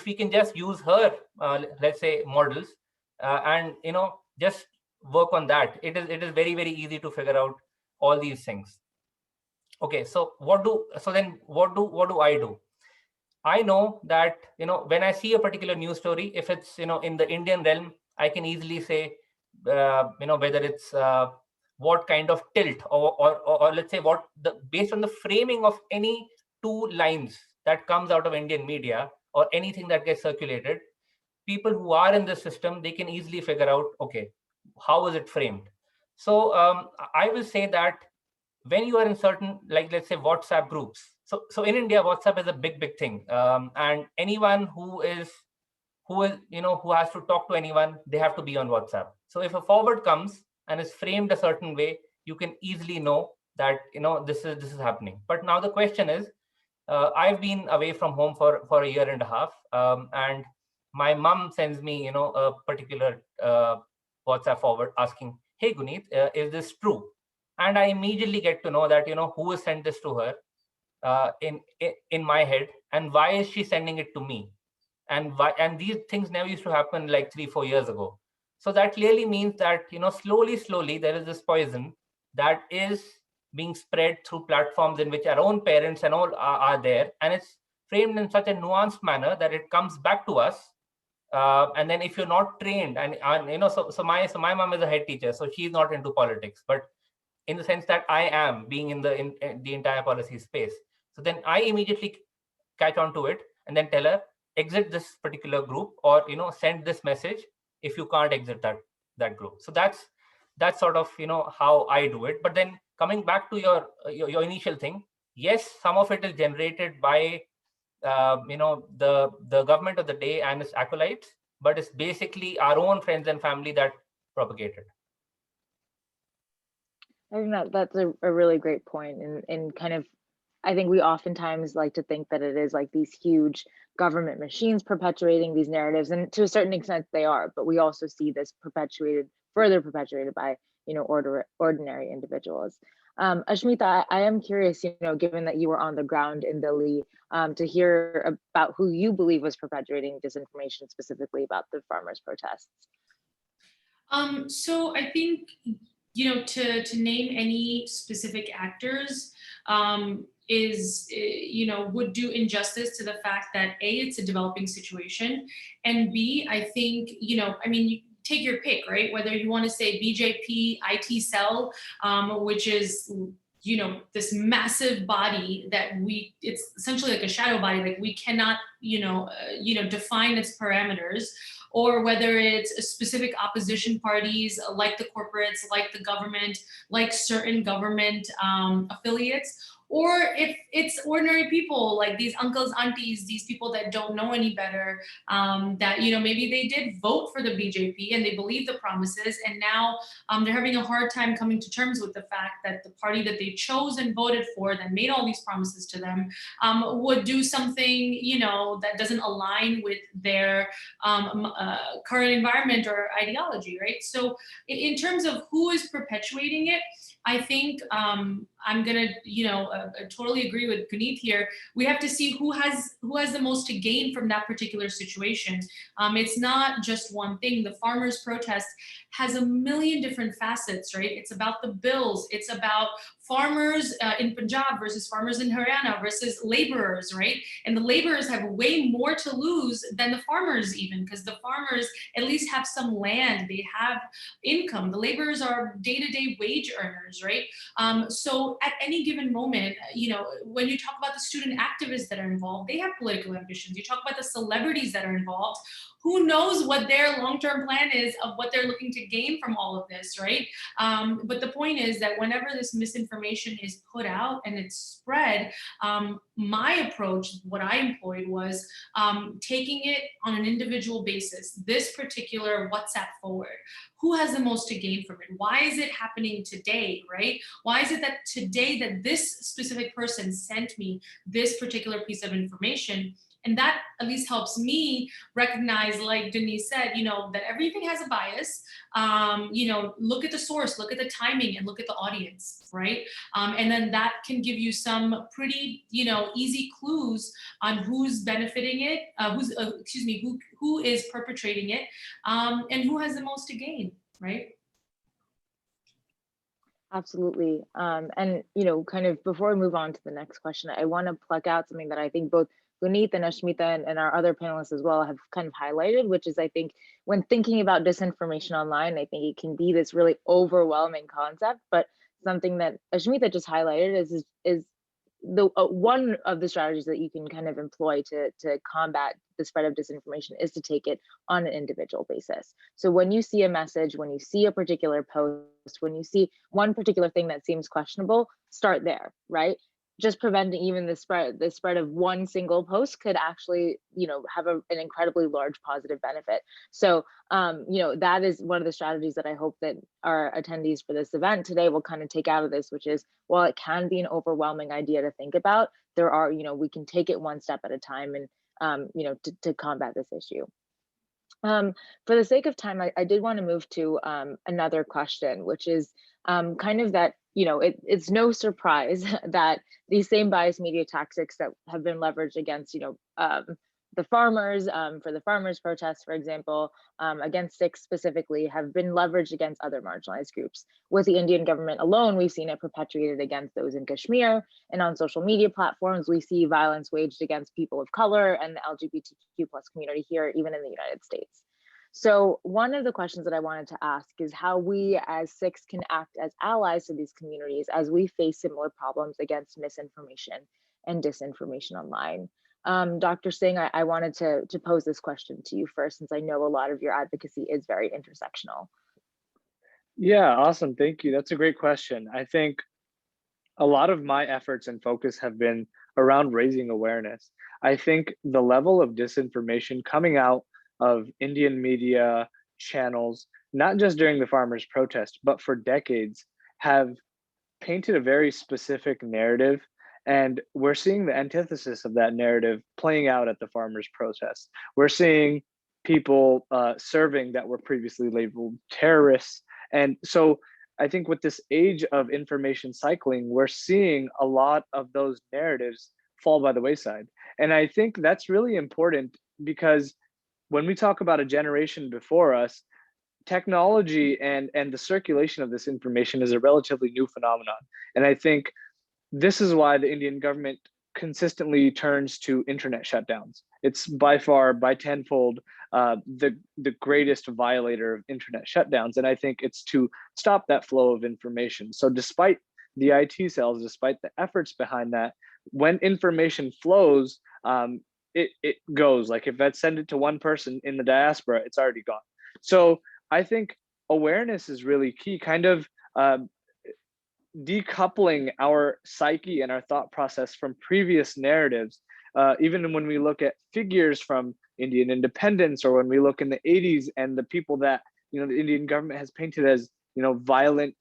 we can just use her, let's say, models, and just work on that, it is very, very easy to figure out all these things. Okay, so what do I do? I know that when I see a particular news story, if it's in the Indian realm, I can easily say whether it's what kind of tilt or let's say what based on the framing of any two lines that comes out of Indian media or anything that gets circulated, people who are in the system, they can easily figure out, okay, how was it framed? So I will say that when you are in certain, like let's say WhatsApp groups. So in India, WhatsApp is a big thing, and anyone who has to talk to anyone, they have to be on WhatsApp. So if a forward comes and is framed a certain way, you can easily know that this is happening. But now the question is, I've been away from home for a year and a half, and my mom sends me a particular WhatsApp forward asking, "Hey Guneet, is this true?" And I immediately get to know that who has sent this to her in my head, and why is she sending it to me, and why, and these things never used to happen like 3-4 years ago. So that clearly means that slowly there is this poison that is being spread through platforms in which our own parents and all are there, and it's framed in such a nuanced manner that it comes back to us. And then if you're not trained, and so my mom is a head teacher, so she's not into politics, but in the sense that I am being in the entire policy space. So then I immediately catch on to it and then tell her, exit this particular group, or send this message if you can't exit that group. So that's sort of how I do it. But then coming back to your initial thing, yes, some of it is generated by the government of the day and its acolytes, but it's basically our own friends and family that propagate it. I think that's a really great point, and kind of, I think we oftentimes like to think that it is like these huge government machines perpetuating these narratives, and to a certain extent they are, but we also see this further perpetuated by ordinary individuals. Aashmeeta, I am curious, given that you were on the ground in Delhi, to hear about who you believe was perpetuating disinformation specifically about the farmers' protests. So I think, to name any specific actors would do injustice to the fact that A, it's a developing situation, and B, I think, you take your pick, right? Whether you want to say BJP, IT cell, which is, this massive body that it's essentially like a shadow body, like we cannot, define its parameters, or whether it's specific opposition parties like the corporates, like the government, like certain government affiliates, or if it's ordinary people like these uncles, aunties, these people that don't know any better, that maybe they did vote for the BJP and they believe the promises, and now they're having a hard time coming to terms with the fact that the party that they chose and voted for, that made all these promises to them, would do something that doesn't align with their current environment or ideology, right? So in terms of who is perpetuating it, I think I'm gonna, totally agree with Guneet here. We have to see who has the most to gain from that particular situation. It's not just one thing. The farmers' protest has a million different facets, right? It's about the bills. It's about farmers in Punjab versus farmers in Haryana versus laborers, right? And the laborers have way more to lose than the farmers even, because the farmers at least have some land, they have income. The laborers are day-to-day wage earners, right? So at any given moment, when you talk about the student activists that are involved, they have political ambitions. You talk about the celebrities that are involved, who knows what their long-term plan is of what they're looking to gain from all of this, right? But the point is that whenever this misinformation is put out and it's spread, my approach, what I employed was taking it on an individual basis. This particular WhatsApp forward, who has the most to gain from it? Why is it happening today, right? Why is it that today that this specific person sent me this particular piece of information? And that at least helps me recognize, like Denise said, that everything has a bias. Look at the source, look at the timing, and look at the audience, right? And then that can give you some pretty, easy clues on who's benefiting it, who is perpetrating it, and who has the most to gain, right? Absolutely. And kind of before we move on to the next question, I want to pluck out something that I think both Guneet and Aashmeeta and our other panelists as well have kind of highlighted, which is I think when thinking about disinformation online, I think it can be this really overwhelming concept, but something that Aashmeeta just highlighted is the one of the strategies that you can kind of employ to combat the spread of disinformation is to take it on an individual basis. So when you see a message, when you see a particular post, when you see one particular thing that seems questionable, start there, right? Just preventing even the spread of one single post could actually, have an incredibly large positive benefit. So, that is one of the strategies that I hope that our attendees for this event today will kind of take out of this, which is, while it can be an overwhelming idea to think about, there are, we can take it one step at a time and, to combat this issue. For the sake of time, I did want to move to another question, which is kind of that, it's no surprise that these same biased media tactics that have been leveraged against, the farmers, for the farmers protests, for example, against Sikhs specifically, have been leveraged against other marginalized groups. With the Indian government alone, we've seen it perpetuated against those in Kashmir, and on social media platforms, we see violence waged against people of color and the LGBTQ+ community here, even in the United States. So one of the questions that I wanted to ask is how we as Sikhs can act as allies to these communities as we face similar problems against misinformation and disinformation online. Dr. Singh, I wanted to pose this question to you first, since I know a lot of your advocacy is very intersectional. Yeah, awesome. Thank you. That's a great question. I think a lot of my efforts and focus have been around raising awareness. I think the level of disinformation coming out of Indian media channels, not just during the farmers' protest, but for decades, have painted a very specific narrative. And we're seeing the antithesis of that narrative playing out at the farmers' protests. We're seeing people serving that were previously labeled terrorists. And so I think with this age of information cycling, we're seeing a lot of those narratives fall by the wayside. And I think that's really important because when we talk about a generation before us, technology and the circulation of this information is a relatively new phenomenon. And I think this is why the Indian government consistently turns to internet shutdowns. It's by far, by tenfold, the greatest violator of internet shutdowns. And I think it's to stop that flow of information. So despite the IT cells, despite the efforts behind that, when information flows, it goes. Like if I send it to one person in the diaspora, it's already gone. So I think awareness is really key, kind of decoupling our psyche and our thought process from previous narratives. Even when we look at figures from Indian independence, or when we look in the 80s and the people that, the Indian government has painted as, violent,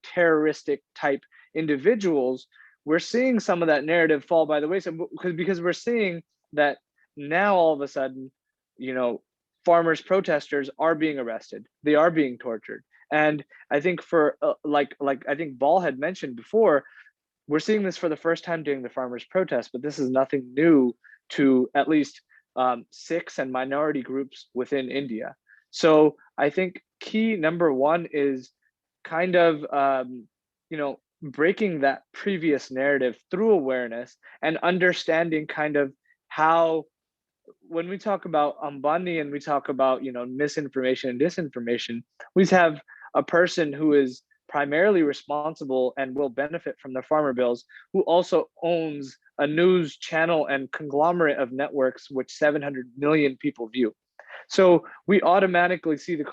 terroristic type individuals, we're seeing some of that narrative fall by the wayside because we're seeing that now all of a sudden, farmers protesters are being arrested, they are being tortured. And I think for like I think Ball had mentioned before, we're seeing this for the first time during the farmers protest, but this is nothing new to at least Sikhs and minority groups within India. So I think key number one is kind of breaking that previous narrative through awareness and understanding kind of how, when we talk about Ambani and we talk about misinformation and disinformation, we have a person who is primarily responsible and will benefit from the farmer bills, who also owns a news channel and conglomerate of networks which 700 million people view. So we automatically see the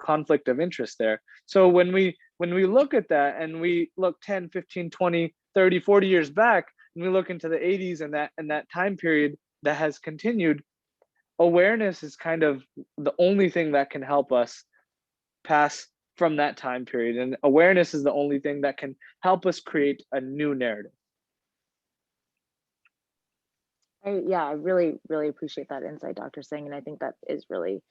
conflict of interest there. So when we look at that and we look 10, 15, 20, 30, 40 years back, and we look into the 80s and that time period that has continued, awareness is kind of the only thing that can help us pass from that time period. And awareness is the only thing that can help us create a new narrative. I really, really appreciate that insight, Dr. Singh. And I think that is really,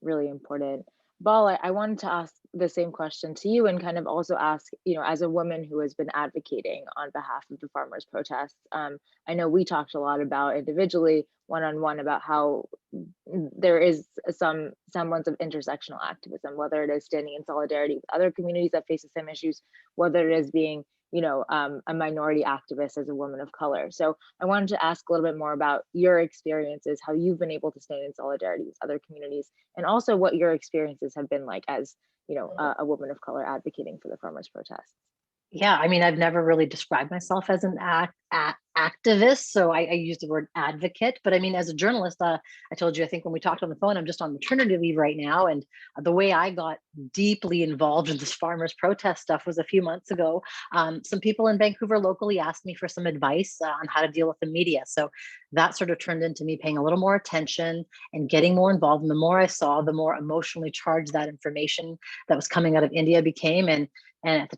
really important. Bal, I wanted to ask the same question to you and kind of also ask, as a woman who has been advocating on behalf of the farmers' protests, I know we talked a lot about individually, one-on-one, about how there is some semblance of intersectional activism, whether it is standing in solidarity with other communities that face the same issues, whether it is being a minority activist as a woman of color. So I wanted to ask a little bit more about your experiences, how you've been able to stand in solidarity with other communities, and also what your experiences have been like as a woman of color advocating for the farmers' protests. Yeah, I mean, I've never really described myself as an activist, so I use the word advocate. But I mean, as a journalist, I told you, I think when we talked on the phone, I'm just on maternity leave right now. And the way I got deeply involved in this farmers' protest stuff was a few months ago. Some people in Vancouver locally asked me for some advice on how to deal with the media. So that sort of turned into me paying a little more attention and getting more involved. And the more I saw, the more emotionally charged that information that was coming out of India became. And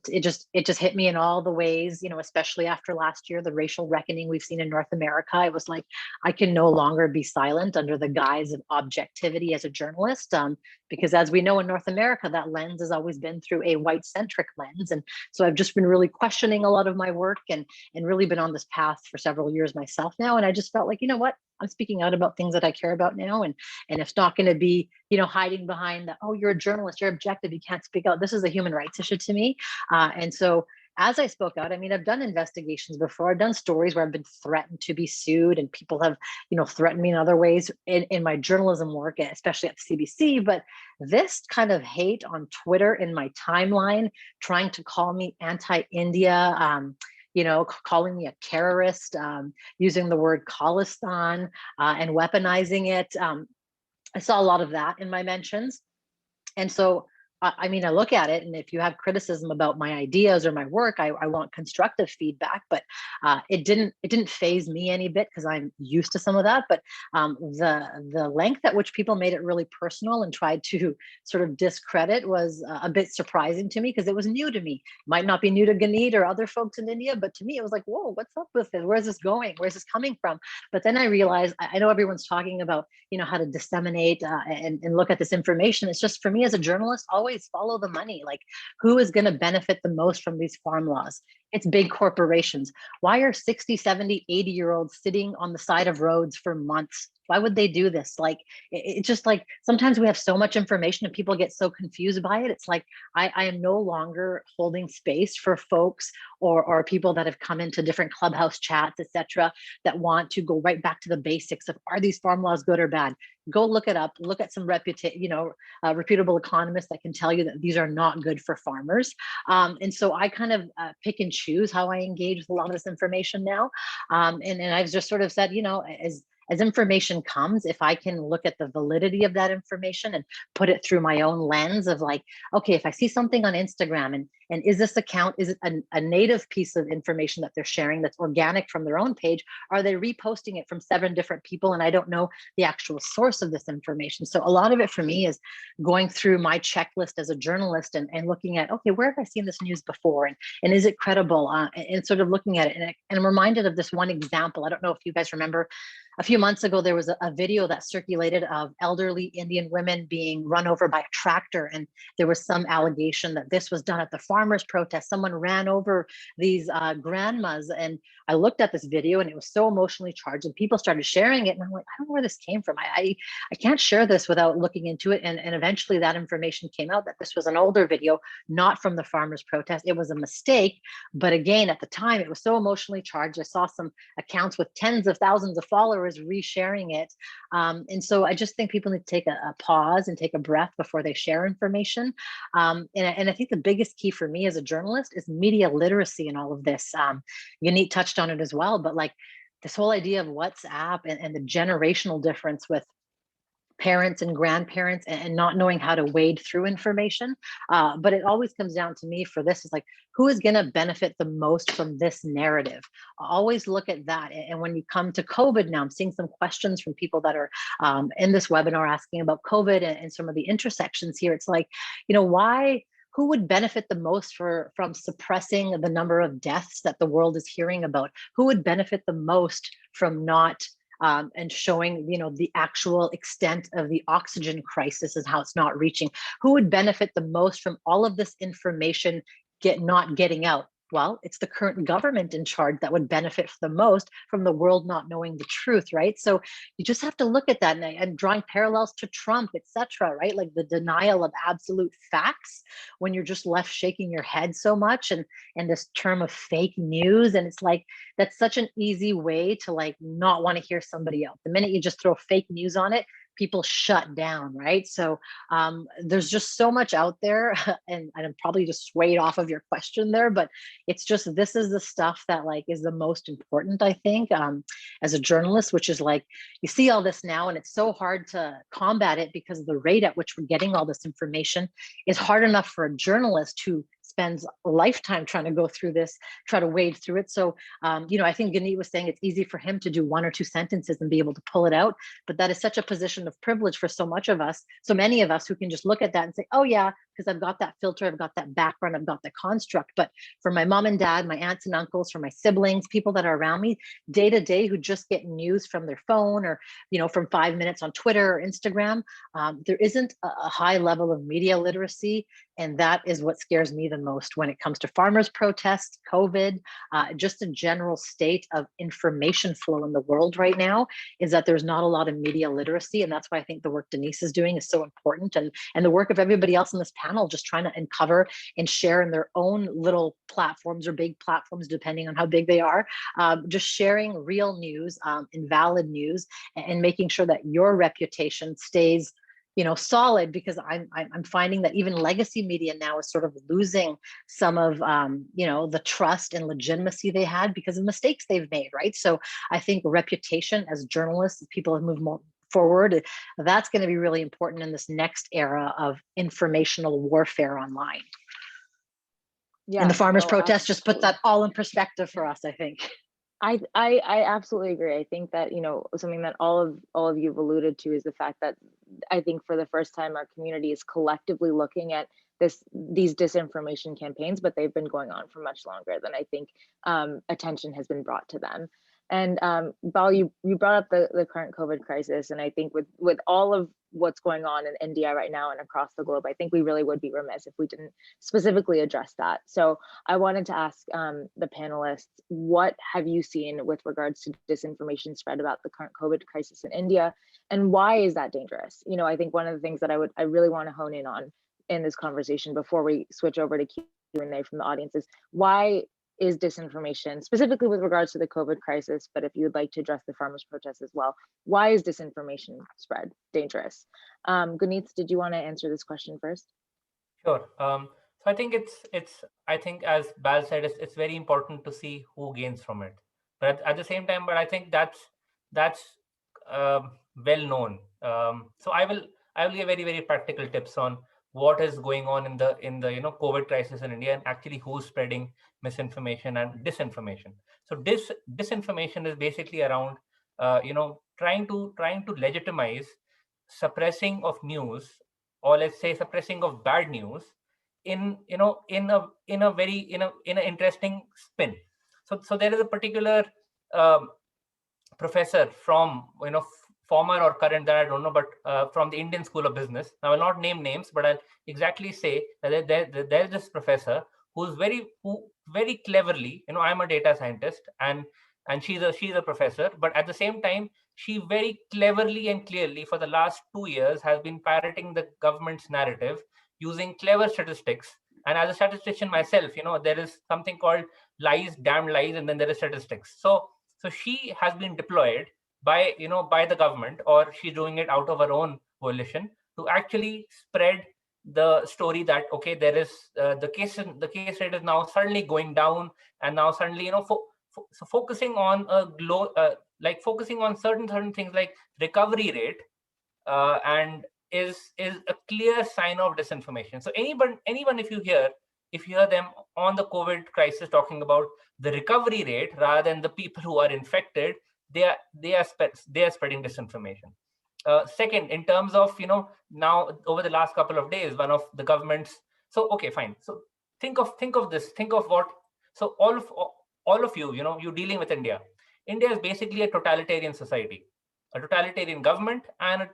it just hit me in all the ways, especially after last year, the racial reckoning we've seen in North America. I was like, I can no longer be silent under the guise of objectivity as a journalist, because as we know in North America, that lens has always been through a white-centric lens. And so I've just been really questioning a lot of my work and really been on this path for several years myself now. And I just felt like, you know what? I'm speaking out about things that I care about now. And it's not going to be, hiding behind that, oh, you're a journalist, you're objective, you can't speak out. This is a human rights issue to me. And so as I spoke out, I mean, I've done investigations before. I've done stories where I've been threatened to be sued, and people have, threatened me in other ways in my journalism work, especially at the CBC. But this kind of hate on Twitter in my timeline, trying to call me anti-India, calling me a terrorist, using the word Khalistan and weaponizing it. I saw a lot of that in my mentions. And so I mean, I look at it, and if you have criticism about my ideas or my work, I want constructive feedback. But it didn't faze me any bit because I'm used to some of that. But the length at which people made it really personal and tried to sort of discredit was a bit surprising to me, because it was new to me. Might not be new to Guneet or other folks in India, but to me it was like, whoa, what's up with this? Where's this going? Where's this coming from? But then I realized, I know everyone's talking about how to disseminate and look at this information. It's just, for me as a journalist, always follow the money. Like, who is going to benefit the most from these farm laws? It's big corporations. Why are 60, 70, 80-year-olds sitting on the side of roads for months? Why would they do this? Like, it's just like, sometimes we have so much information and people get so confused by it. It's like, I am no longer holding space for folks or people that have come into different clubhouse chats, etc., that want to go right back to the basics of, are these farm laws good or bad? Go look it up, look at some reputable economists that can tell you that these are not good for farmers. And so I kind of pick and choose how I engage with a lot of this information now. And I've just sort of said, as information comes, if I can look at the validity of that information and put it through my own lens of like, okay, if I see something on Instagram and is this account, is it a native piece of information that they're sharing that's organic from their own page? Are they reposting it from 7 different people and I don't know the actual source of this information? So a lot of it for me is going through my checklist as a journalist and looking at, okay, where have I seen this news before? And is it credible? And sort of looking at it. And I'm reminded of this one example. I don't know if you guys remember, a few months ago, there was a video that circulated of elderly Indian women being run over by a tractor. And there was some allegation that this was done at the farmers' protest. Someone ran over these grandmas. And I looked at this video and it was so emotionally charged and people started sharing it. And I'm like, I don't know where this came from. I can't share this without looking into it. And eventually that information came out that this was an older video, not from the farmers' protest. It was a mistake. But again, at the time, it was so emotionally charged. I saw some accounts with tens of thousands of followers resharing it. And so I just think people need to take a pause and take a breath before they share information. And I think the biggest key for me as a journalist is media literacy in all of this. Guneet touched on it as well, but like this whole idea of WhatsApp and the generational difference with parents and grandparents and not knowing how to wade through information. But it always comes down to me for this is like, who is going to benefit the most from this narrative? Always look at that. And when you come to COVID now, I'm seeing some questions from people that are in this webinar asking about COVID and some of the intersections here. It's like, who would benefit the most from suppressing the number of deaths that the world is hearing about? Who would benefit the most from not and showing, the actual extent of the oxygen crisis and how it's not reaching. Who would benefit the most from all of this information not getting out? Well, it's the current government in charge that would benefit the most from the world not knowing the truth, right? So you just have to look at that, and drawing parallels to Trump, etc., right? Like the denial of absolute facts when you're just left shaking your head so much, and this term of fake news. And it's like, that's such an easy way to like not want to hear somebody else. The minute you just throw fake news on it, people shut down, right? So there's just so much out there, and I'm probably just swayed off of your question there, but it's just, this is the stuff that like is the most important, I think, as a journalist, which is like, you see all this now and it's so hard to combat it because the rate at which we're getting all this information is hard enough for a journalist who spends a lifetime trying to go through this, try to wade through it. So, I think Guneet was saying it's easy for him to do 1 or 2 sentences and be able to pull it out, but that is such a position of privilege for so many of us who can just look at that and say, oh yeah, because I've got that filter, I've got that background, I've got the construct. But for my mom and dad, my aunts and uncles, for my siblings, people that are around me day to day who just get news from their phone or, from 5 minutes on Twitter or Instagram, there isn't a high level of media literacy. And that is what scares me the most when it comes to farmers' protests, COVID, just a general state of information flow in the world right now, is that there's not a lot of media literacy. And that's why I think the work Denise is doing is so important. And the work of everybody else in this panel, just trying to uncover and share in their own little platforms or big platforms, depending on how big they are, just sharing real news and valid news, and making sure that your reputation stays solid, because I'm finding that even legacy media now is sort of losing some of the trust and legitimacy they had because of mistakes they've made, right? So I think reputation as journalists, people have moved more forward, that's going to be really important in this next era of informational warfare online. Yeah, and the farmers' protest just put that all in perspective for us, I think. I absolutely agree. I think that, something that all of you've alluded to is the fact that I think for the first time our community is collectively looking at these disinformation campaigns, but they've been going on for much longer than I think attention has been brought to them. And Bal, you brought up the current COVID crisis, and I think with all of what's going on in India right now and across the globe, I think we really would be remiss if we didn't specifically address that. So I wanted to ask the panelists, what have you seen with regards to disinformation spread about the current COVID crisis in India, and why is that dangerous? I think one of the things that I really want to hone in on in this conversation before we switch over to Q&A from the audience is, why is disinformation, specifically with regards to the COVID crisis, but if you would like to address the farmers' protests as well, why is disinformation spread dangerous? Guneet, did you want to answer this question first? Sure. So I think I think as Bal said, it's very important to see who gains from it. But at the same time, I think that's well known. So I will give very, very practical tips on what is going on in the COVID crisis in India, and actually who's spreading misinformation and disinformation. So disinformation is basically around trying to legitimize suppressing of news, or let's say suppressing of bad news in a very interesting spin. So there is a particular professor from former or current, that I don't know, but from the Indian School of Business. I will not name names, but I'll exactly say that there's this professor who very cleverly, I'm a data scientist and she's a professor, but at the same time, she very cleverly and clearly for the last 2 years has been parroting the government's narrative using clever statistics. And as a statistician myself, there is something called lies, damn lies, and then there is statistics. So she has been deployed by the government, or she's doing it out of her own volition, to actually spread the story that, okay, there is the case rate is now suddenly going down, and now suddenly so focusing on focusing on certain things like recovery rate, and is a clear sign of disinformation. So anyone if you hear them on the COVID crisis talking about the recovery rate rather than the people who are infected, they are spreading disinformation. Second, in terms of now over the last couple of days, one of the governments. So okay, fine. So think of this. Think of what. So all of you, you're dealing with India. India is basically a totalitarian society, a totalitarian government, and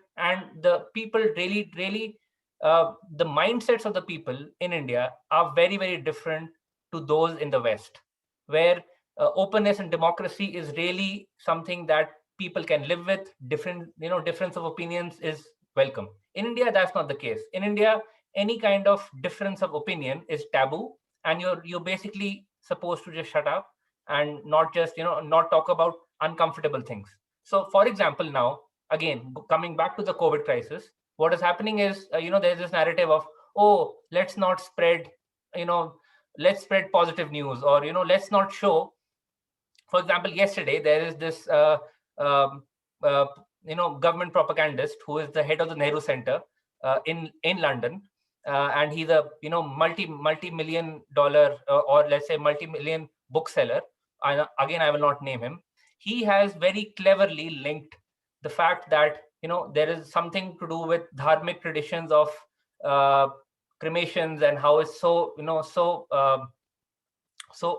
the people really the mindsets of the people in India are very, very different to those in the West, where openness and democracy is really something that people can live with. Difference of opinions is welcome. In India, that's not the case. In India, any kind of difference of opinion is taboo, and you're basically supposed to just shut up and not just not talk about uncomfortable things. So, for example, now again coming back to the COVID crisis, what is happening is there's this narrative of, oh, let's not spread let's spread positive news, or let's not show. For example, yesterday there is this um, government propagandist who is the head of the Nehru Center in London, and he's a multi-million dollar or let's say multi-million bookseller. Again, I will not name him. He has very cleverly linked the fact that there is something to do with dharmic traditions of cremations, and how it's so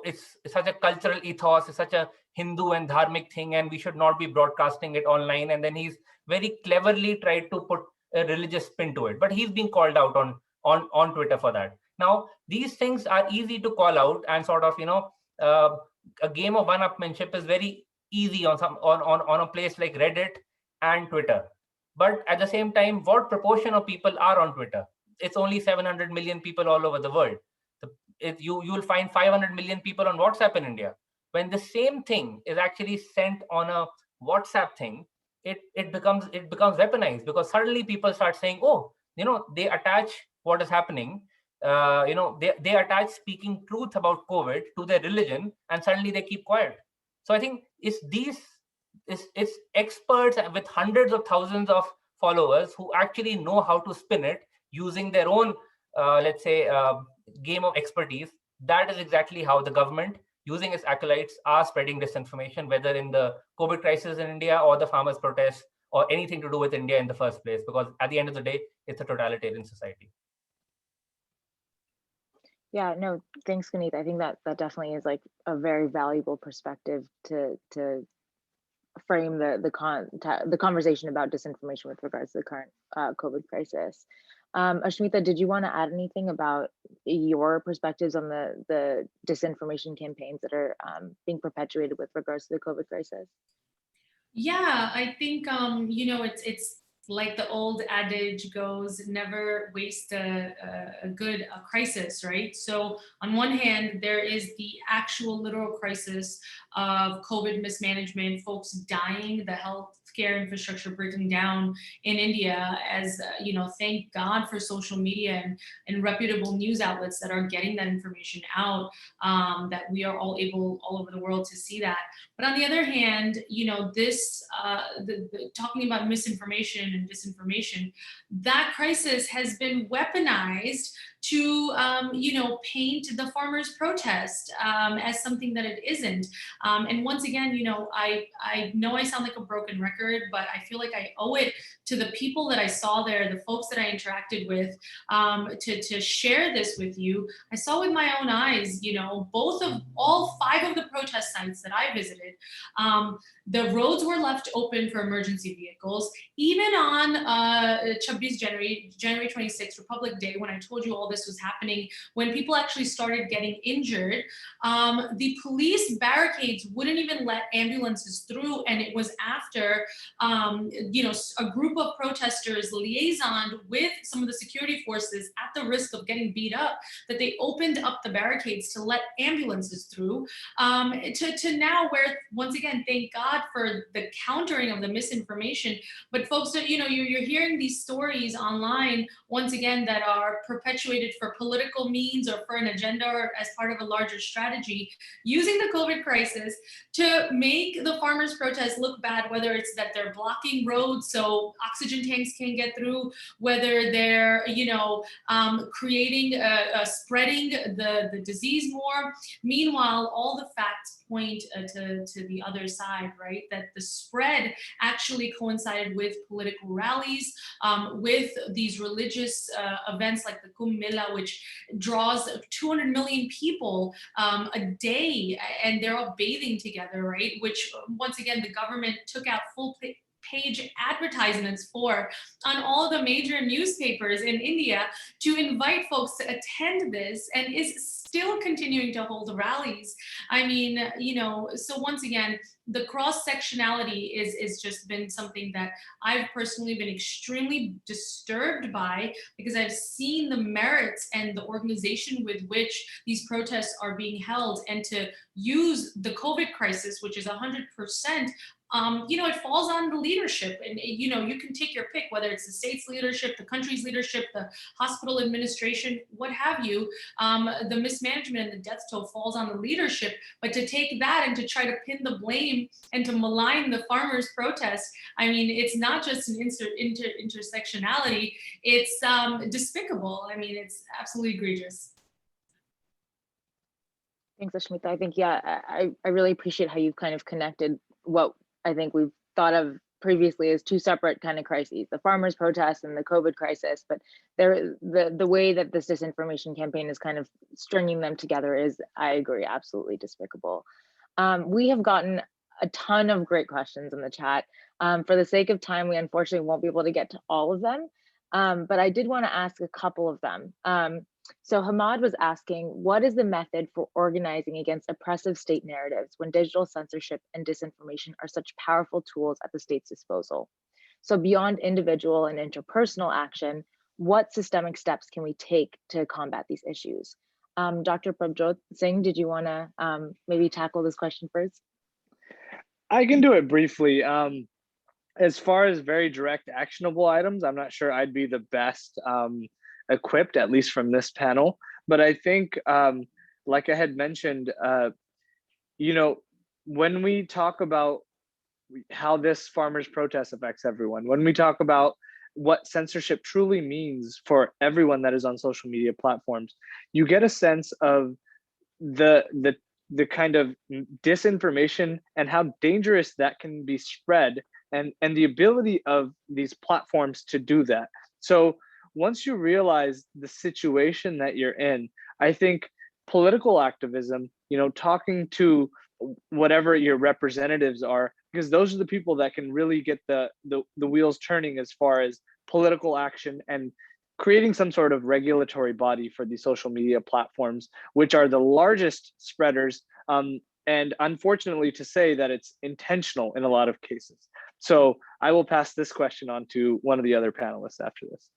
it's such a cultural ethos, it's such a Hindu and dharmic thing, and we should not be broadcasting it online. And then he's very cleverly tried to put a religious spin to it, but he's being called out on Twitter for that. Now, these things are easy to call out, and sort of a game of one-upmanship is very easy on a place like Reddit and Twitter. But at the same time, what proportion of people are on Twitter? It's only 700 million people all over the world. You will find 500 million people on WhatsApp in India. When the same thing is actually sent on a WhatsApp thing, it becomes weaponized, because suddenly people start saying, oh, they attach what is happening, they attach speaking truth about COVID to their religion, and suddenly they keep quiet. So I think it's experts with hundreds of thousands of followers who actually know how to spin it using their own let's say game of expertise. That is exactly how the government, using its acolytes, are spreading disinformation, whether in the COVID crisis in India or the farmers' protests or anything to do with India in the first place, because at the end of the day, it's a totalitarian society. Yeah, no, thanks, Guneet. I think that definitely is like a very valuable perspective to frame the conversation about disinformation with regards to the current COVID crisis. Aashmeeta, did you want to add anything about your perspectives on the disinformation campaigns that are being perpetuated with regards to the COVID crisis? Yeah, I think it's like the old adage goes, never waste a crisis, right? So on one hand, there is the actual literal crisis of COVID mismanagement, folks dying, the healthcare infrastructure breaking down in India, as thank God for social media and reputable news outlets that are getting that information out, that we are all able all over the world to see that. But on the other hand, this talking about misinformation and disinformation, that crisis has been weaponized to paint the farmers' protest as something that it isn't. And once again, I know I sound like a broken record, but I feel like I owe it to the people that I saw there, the folks that I interacted with, to share this with you. I saw with my own eyes, all 5 of the protest sites that I visited, the roads were left open for emergency vehicles. Even on January 26th, Republic Day, when I told you all this was happening, when people actually started getting injured, the police barricades wouldn't even let ambulances through. And it was after, a group of protesters liaisoned with some of the security forces at the risk of getting beat up, that they opened up the barricades to let ambulances through, to now where, once again, thank God for the countering of the misinformation. But folks, you're hearing these stories online, once again, that are perpetuated for political means or for an agenda or as part of a larger strategy, using the COVID crisis to make the farmers' protests look bad, whether it's that they're blocking roads so oxygen tanks can't get through, whether they're, creating, spreading the disease more. Meanwhile, all the facts point to the other side, right? That the spread actually coincided with political rallies, with these religious events like the Kumbh Mela Manila, which draws 200 million people a day, and they're all bathing together, right? Which once again, the government took out full page advertisements for on all the major newspapers in India to invite folks to attend this, and is still continuing to hold rallies. I mean, you know, so once again, the cross-sectionality is just been something that I've personally been extremely disturbed by, because I've seen the merits and the organization with which these protests are being held, and to use the COVID crisis, which is 100%, you know, it falls on the leadership, and you know, you can take your pick, whether it's the state's leadership, the country's leadership, the hospital administration, what have you. The mismanagement and the death toll falls on the leadership, but to take that and to try to pin the blame and to malign the farmers' protest, I mean, it's not just an intersectionality, it's despicable. I mean, it's absolutely egregious. Thanks, Aashmeeta. I think, yeah, I really appreciate how you've kind of connected what I think we've thought of previously as two separate kind of crises, the farmers' protests and the COVID crisis. But the way that this disinformation campaign is kind of stringing them together is, I agree, absolutely despicable. We have gotten a ton of great questions in the chat. For the sake of time, we unfortunately won't be able to get to all of them, but I did want to ask a couple of them. So Hamad was asking, what is the method for organizing against oppressive state narratives when digital censorship and disinformation are such powerful tools at the state's disposal? So beyond individual and interpersonal action, what systemic steps can we take to combat these issues? Dr. Prabhjot Singh, did you want to maybe tackle this question first? I can do it briefly. As far as very direct actionable items, I'm not sure I'd be the best equipped, at least from this panel. But I think, like I had mentioned, you know, when we talk about how this farmers' protest affects everyone, when we talk about what censorship truly means for everyone that is on social media platforms, you get a sense of the kind of disinformation and how dangerous that can be spread, and the ability of these platforms to do that. So once you realize the situation that you're in, I think political activism, you know, talking to whatever your representatives are, because those are the people that can really get the wheels turning as far as political action and creating some sort of regulatory body for these social media platforms, which are the largest spreaders, and unfortunately to say that it's intentional in a lot of cases. So I will pass this question on to one of the other panelists after this.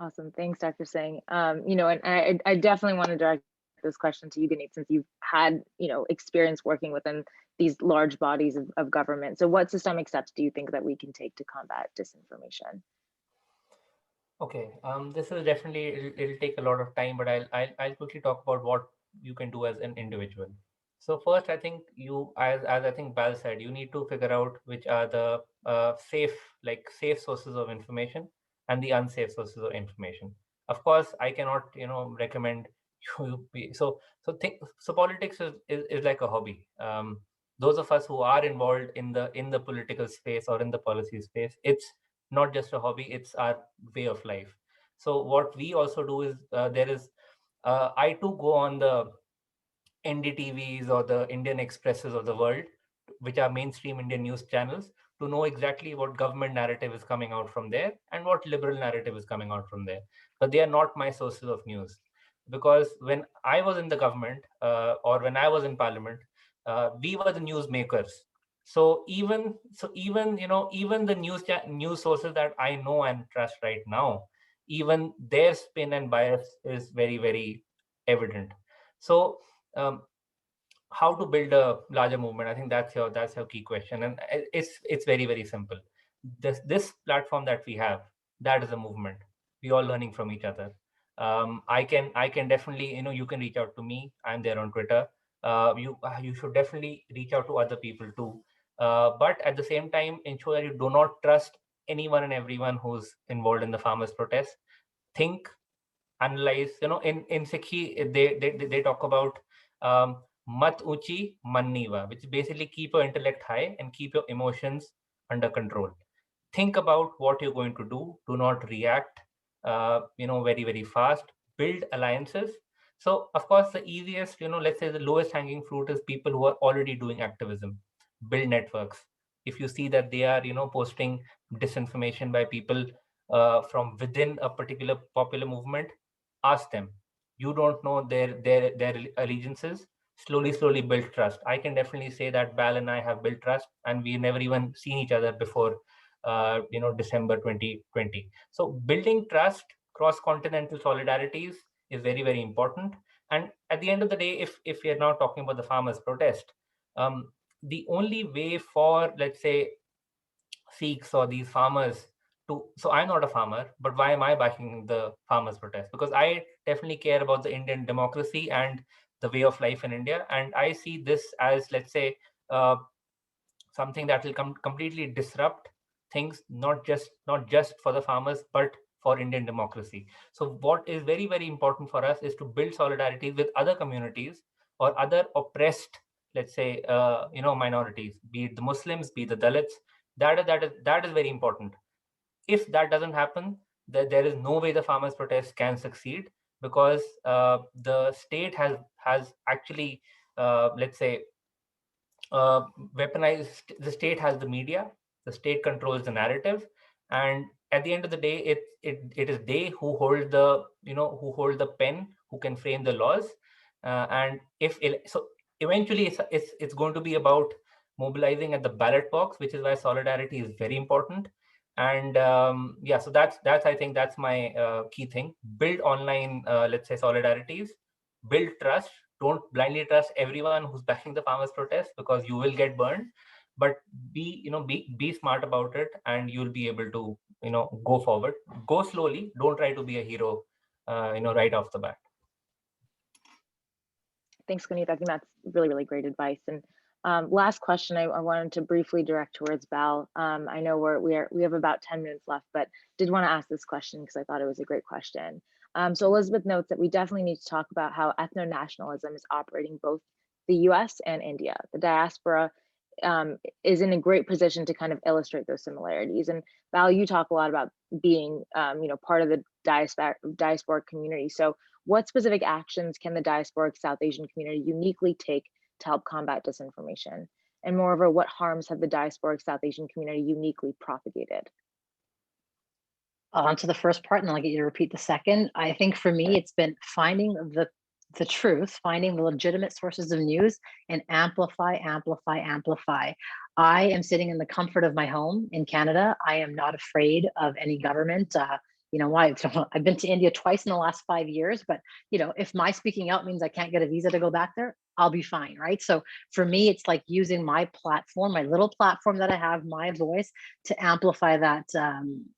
Awesome, thanks, Dr. Singh. You know, and I definitely want to direct this question to you, Guneet, since you've had, you know, experience working within these large bodies of government. So what systemic steps do you think that we can take to combat disinformation? Okay, this is definitely, it'll take a lot of time, but I'll quickly talk about what you can do as an individual. So first, I think you, as I think Bal said, you need to figure out which are the safe sources of information and the unsafe sources of information. Of course, I cannot, you know, recommend you be so politics is like a hobby. Those of us who are involved in the political space or in the policy space, it's not just a hobby, it's our way of life. So what we also do is I too go on the NDTVs or the Indian Expresses of the world, which are mainstream Indian news channels, to know exactly what government narrative is coming out from there and what liberal narrative is coming out from there. But they are not my sources of news, because when I was in the government or when I was in parliament, we were the news makers. So even you know, even the news sources that I know and trust right now, even their spin and bias is very, very evident. So how to build a larger movement? I think that's your key question, and it's very, very simple. This platform that we have, that is a movement. We all learning from each other. I can definitely, you know, you can reach out to me. I'm there on Twitter. You should definitely reach out to other people too. But at the same time, ensure that you do not trust anyone and everyone who's involved in the farmers' protest. Think, analyze. You know, in Sikhi, they talk about mat uchi man niva, which is basically keep your intellect high and keep your emotions under control. Think about what you're going to do. Do not react. very, very fast, build alliances. So of course, the easiest, let's say the lowest hanging fruit is people who are already doing activism, build networks. If you see that they are, posting disinformation by people from within a particular popular movement, ask them. You don't know their allegiances. Slowly build trust. I can definitely say that Bal and I have built trust, and we never even seen each other before December 2020. So building trust, cross-continental solidarities is very, very important. And at the end of the day, if we are now talking about the farmers' protest, the only way for, let's say, Sikhs or these farmers to, so I'm not a farmer, but why am I backing the farmers' protest? Because I definitely care about the Indian democracy and the way of life in India. And I see this as, let's say, something that will completely disrupt things, not just for the farmers, but for Indian democracy. So what is very, very important for us is to build solidarity with other communities or other oppressed, let's say, minorities, be it the Muslims, be it the Dalits. That is very important. If that doesn't happen, there is no way the farmers' protest can succeed, because the state has actually, let's say, weaponized. The state has the media, the state controls the narrative, and at the end of the day, it is they who hold the who hold the pen, who can frame the laws. And if so eventually it's going to be about mobilizing at the ballot box, which is why solidarity is very important. And yeah, so that's I think that's my key thing. Build online, let's say, solidarities, build trust. Don't blindly trust everyone who's backing the farmers protest, because you will get burned. But be smart about it, and you'll be able to go forward. Go slowly. Don't try to be a hero right off the bat. Thanks, Guneet. I think that's really, really great advice. And last question I wanted to briefly direct towards Bal. I know we have about 10 minutes left, but did want to ask this question because I thought it was a great question. So Elizabeth notes that we definitely need to talk about how ethno-nationalism is operating both the US and India. The diaspora is in a great position to kind of illustrate those similarities. And Bal, you talk a lot about being part of the diasporic community. So what specific actions can the diasporic South Asian community uniquely take to help combat disinformation? And moreover, what harms have the diasporic South Asian community uniquely propagated? I'll answer the first part, and I'll get you to repeat the second. I think for me, it's been finding the truth, finding the legitimate sources of news, and amplify. I am sitting in the comfort of my home in Canada. I am not afraid of any government. Why? I've been to India twice in the last 5 years, but if my speaking out means I can't get a visa to go back there, I'll be fine, right? So for me, it's like using my platform, my little platform that I have, my voice, to amplify that,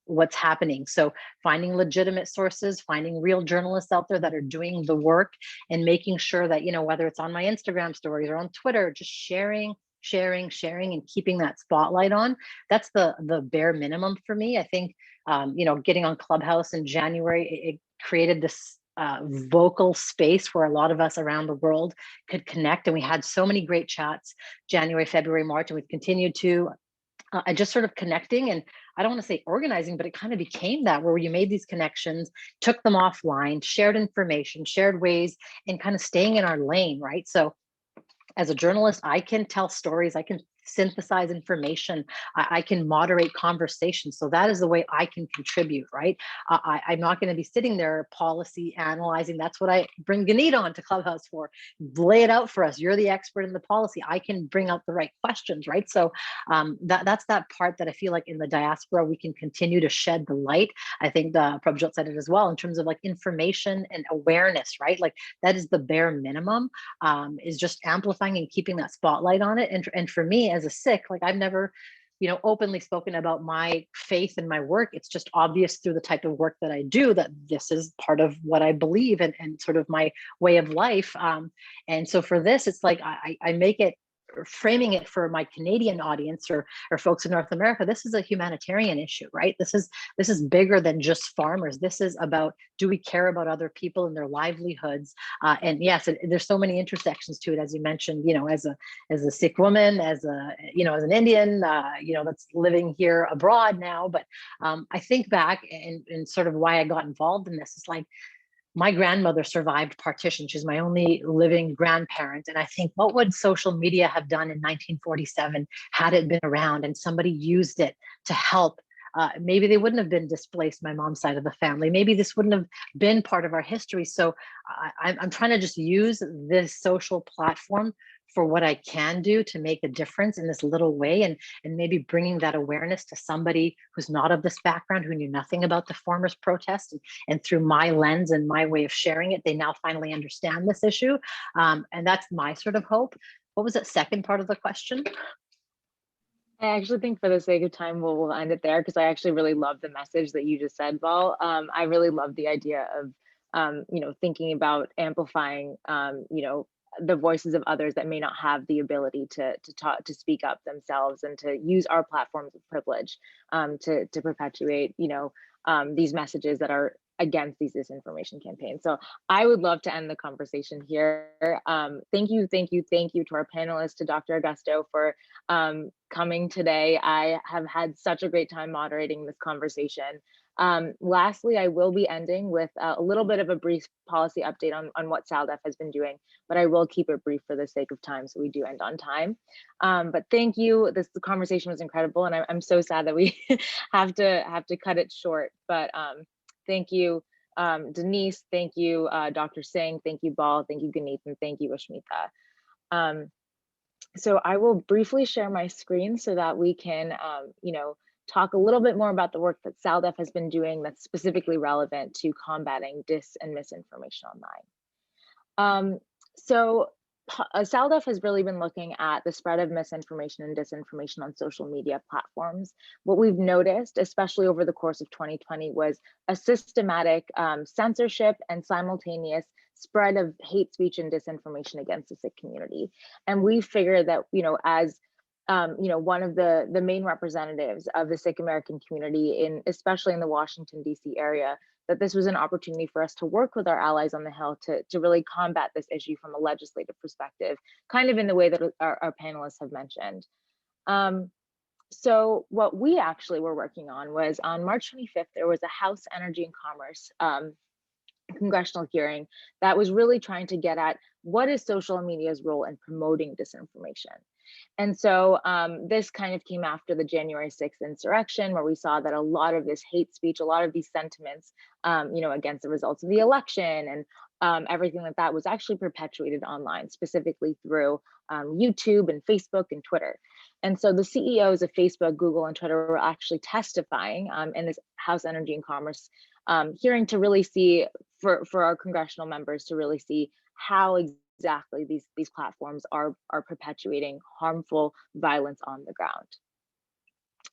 what's happening. So finding legitimate sources, finding real journalists out there that are doing the work, and making sure that, whether it's on my Instagram stories or on Twitter, just sharing, and keeping that spotlight on. That's the bare minimum for me. I think, getting on Clubhouse in January, it created this vocal space where a lot of us around the world could connect. And we had so many great chats, January, February, March, and we've continued to just sort of connecting. And I don't want to say organizing, but it kind of became that, where you made these connections, took them offline, shared information, shared ways, and kind of staying in our lane, right? So as a journalist, I can tell stories, I can synthesize information, I can moderate conversations. So that is the way I can contribute, right? I'm not going to be sitting there policy analyzing. That's what I bring Guneet on to Clubhouse for. Lay it out for us. You're the expert in the policy. I can bring out the right questions, right? So that's that part that I feel like in the diaspora, we can continue to shed the light. I think Prabhjot said it as well, in terms of like information and awareness, right? Like that is the bare minimum, is just amplifying and keeping that spotlight on it. And for me as a Sikh, like I've never, openly spoken about my faith and my work. It's just obvious through the type of work that I do that this is part of what I believe and sort of my way of life. And so for this, it's like I make it framing it for my Canadian audience or folks in North America, this is a humanitarian issue, right? This is bigger than just farmers. This is about, do we care about other people and their livelihoods? And yes, there's so many intersections to it, as you mentioned. As a Sikh woman, as an Indian, that's living here abroad now. But I think back and sort of why I got involved in this is like, my grandmother survived partition. She's my only living grandparent. And I think, what would social media have done in 1947 had it been around and somebody used it to help? Maybe they wouldn't have been displaced, my mom's side of the family. Maybe this wouldn't have been part of our history. So I'm trying to just use this social platform for what I can do to make a difference in this little way, and maybe bringing that awareness to somebody who's not of this background, who knew nothing about the farmers' protest, and through my lens and my way of sharing it, they now finally understand this issue. And that's my sort of hope. What was that second part of the question? I actually think for the sake of time, we'll end it there, because I actually really love the message that you just said, Bal. I really love the idea of, thinking about amplifying, the voices of others that may not have the ability to talk, to speak up themselves, and to use our platforms of privilege to perpetuate, these messages that are against these disinformation campaigns. So I would love to end the conversation here. Thank you to our panelists, to Dr. Agosto for coming today. I have had such a great time moderating this conversation. Lastly, I will be ending with a little bit of a brief policy update on what SALDEF has been doing, but I will keep it brief for the sake of time, so we do end on time. But thank you. The conversation was incredible, and I'm so sad that we have to cut it short. But thank you, Denise. Thank you, Dr. Singh. Thank you, Bal. Thank you, Guneet, and thank you, Aashmeeta. So I will briefly share my screen so that we can, talk a little bit more about the work that SALDEF has been doing that's specifically relevant to combating dis and misinformation online. So SALDEF has really been looking at the spread of misinformation and disinformation on social media platforms. What we've noticed, especially over the course of 2020, was a systematic censorship and simultaneous spread of hate speech and disinformation against the Sikh community. And we figured that, as one of the main representatives of the Sikh American community, especially in the Washington, D.C. area, that this was an opportunity for us to work with our allies on the Hill to really combat this issue from a legislative perspective, kind of in the way that our panelists have mentioned. So what we actually were working on was, on March 25th, there was a House Energy and Commerce congressional hearing that was really trying to get at what is social media's role in promoting disinformation. And so this kind of came after the January 6th insurrection, where we saw that a lot of this hate speech, a lot of these sentiments, against the results of the election and everything like that was actually perpetuated online, specifically through YouTube and Facebook and Twitter. And so the CEOs of Facebook, Google, and Twitter were actually testifying in this House Energy and Commerce hearing to really see, for our congressional members to really see how exactly these platforms are perpetuating harmful violence on the ground.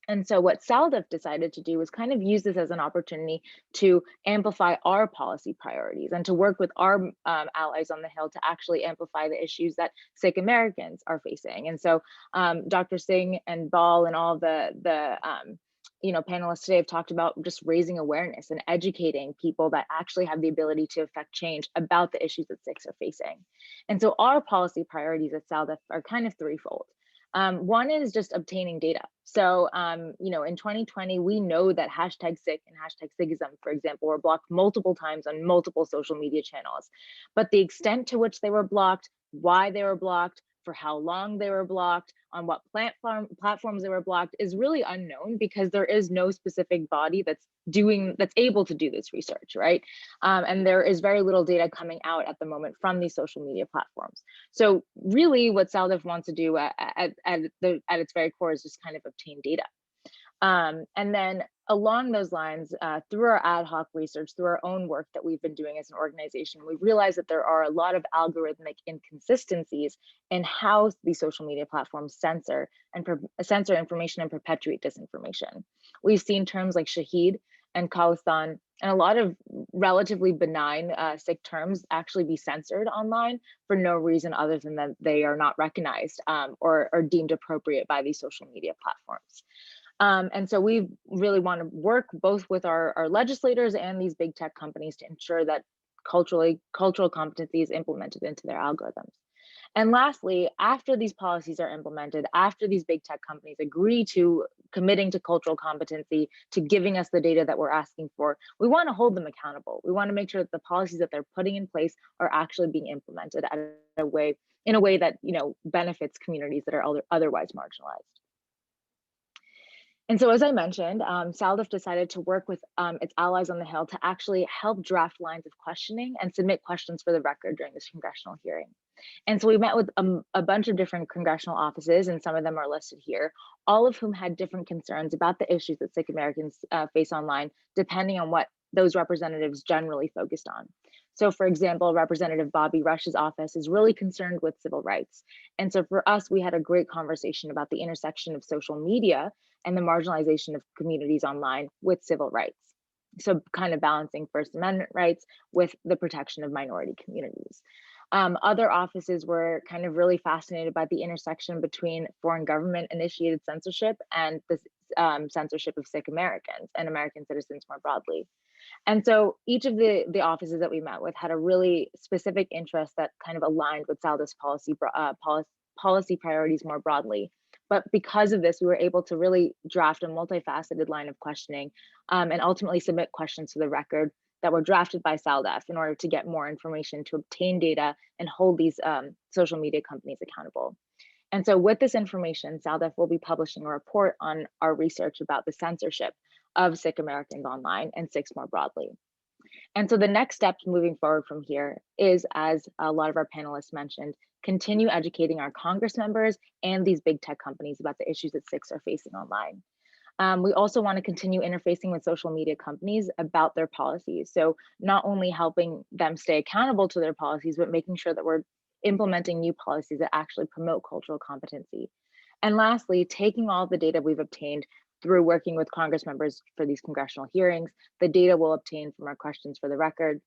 And so what SALDEF decided to do was kind of use this as an opportunity to amplify our policy priorities and to work with our allies on the Hill to actually amplify the issues that Sikh Americans are facing. And so Dr. Singh and Bal and all the panelists today have talked about just raising awareness and educating people that actually have the ability to affect change about the issues that Sikhs are facing. And so our policy priorities at SALDEF are kind of threefold. One is just obtaining data. So, in 2020, we know that hashtag Sikh and hashtag Sikhism, for example, were blocked multiple times on multiple social media channels. But the extent to which they were blocked, why they were blocked, for how long they were blocked, on what platforms they were blocked is really unknown, because there is no specific body that's able to do this research, right? And there is very little data coming out at the moment from these social media platforms. So really what SALDEF wants to do at its very core is just kind of obtain data. And then along those lines, through our ad hoc research, through our own work that we've been doing as an organization, we've realized that there are a lot of algorithmic inconsistencies in how these social media platforms censor information and perpetuate disinformation. We've seen terms like Shaheed and Khalistan, and a lot of relatively benign Sikh terms actually be censored online for no reason other than that they are not recognized or deemed appropriate by these social media platforms. And so we really want to work both with our legislators and these big tech companies to ensure that cultural competency is implemented into their algorithms. And lastly, after these policies are implemented, after these big tech companies agree to committing to cultural competency, to giving us the data that we're asking for, we want to hold them accountable. We want to make sure that the policies that they're putting in place are actually being implemented in a way that benefits communities that are otherwise marginalized. And so, as I mentioned, SALDEF decided to work with its allies on the Hill to actually help draft lines of questioning and submit questions for the record during this congressional hearing. And so we met with a bunch of different congressional offices, and some of them are listed here, all of whom had different concerns about the issues that Sikh Americans face online, depending on what those representatives generally focused on. So for example, Representative Bobby Rush's office is really concerned with civil rights. And so for us, we had a great conversation about the intersection of social media and the marginalization of communities online with civil rights. So kind of balancing First Amendment rights with the protection of minority communities. Other offices were kind of really fascinated by the intersection between foreign government initiated censorship and the censorship of Sikh Americans and American citizens more broadly. And so each of the offices that we met with had a really specific interest that kind of aligned with SALDEF's policy priorities more broadly. But because of this, we were able to really draft a multifaceted line of questioning and ultimately submit questions to the record that were drafted by SALDEF in order to get more information to obtain data and hold these social media companies accountable. And so with this information, SALDEF will be publishing a report on our research about the censorship of Sikh Americans online and Sikhs more broadly. And so the next steps moving forward from here is, as a lot of our panelists mentioned, continue educating our Congress members and these big tech companies about the issues that Sikhs are facing online. We also want to continue interfacing with social media companies about their policies. So not only helping them stay accountable to their policies, but making sure that we're implementing new policies that actually promote cultural competency. And lastly, taking all the data we've obtained through working with Congress members for these congressional hearings, the data we'll obtain from our questions for the record,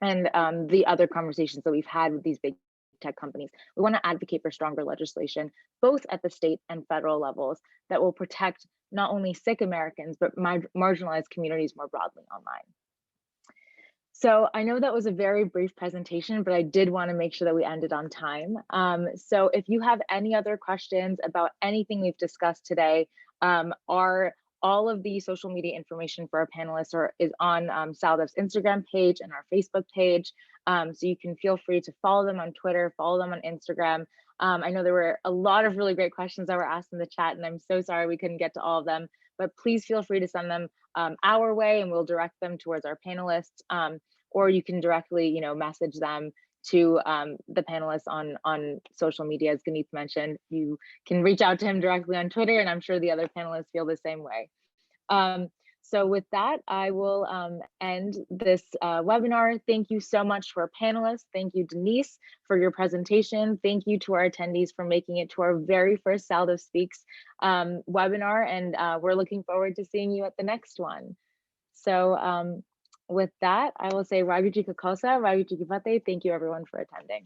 and the other conversations that we've had with these big tech companies. We want to advocate for stronger legislation, both at the state and federal levels, that will protect not only Sikh Americans, but marginalized communities more broadly online. So I know that was a very brief presentation, but I did want to make sure that we ended on time. So if you have any other questions about anything we've discussed today, all of the social media information for our panelists is on SALDEF's Instagram page and our Facebook page. So you can feel free to follow them on Twitter, follow them on Instagram. I know there were a lot of really great questions that were asked in the chat, and I'm so sorry we couldn't get to all of them, but please feel free to send them our way and we'll direct them towards our panelists, or you can directly message them to the panelists on social media. As Guneet mentioned, you can reach out to him directly on Twitter, and I'm sure the other panelists feel the same way. So with that, I will end this webinar. Thank you so much to our panelists. Thank you, Denise, for your presentation. Thank you to our attendees for making it to our very first SALDEF Speaks webinar, and we're looking forward to seeing you at the next one. So with that, I will say Raguji Kakosa, Raguji Kifate. Thank you everyone for attending.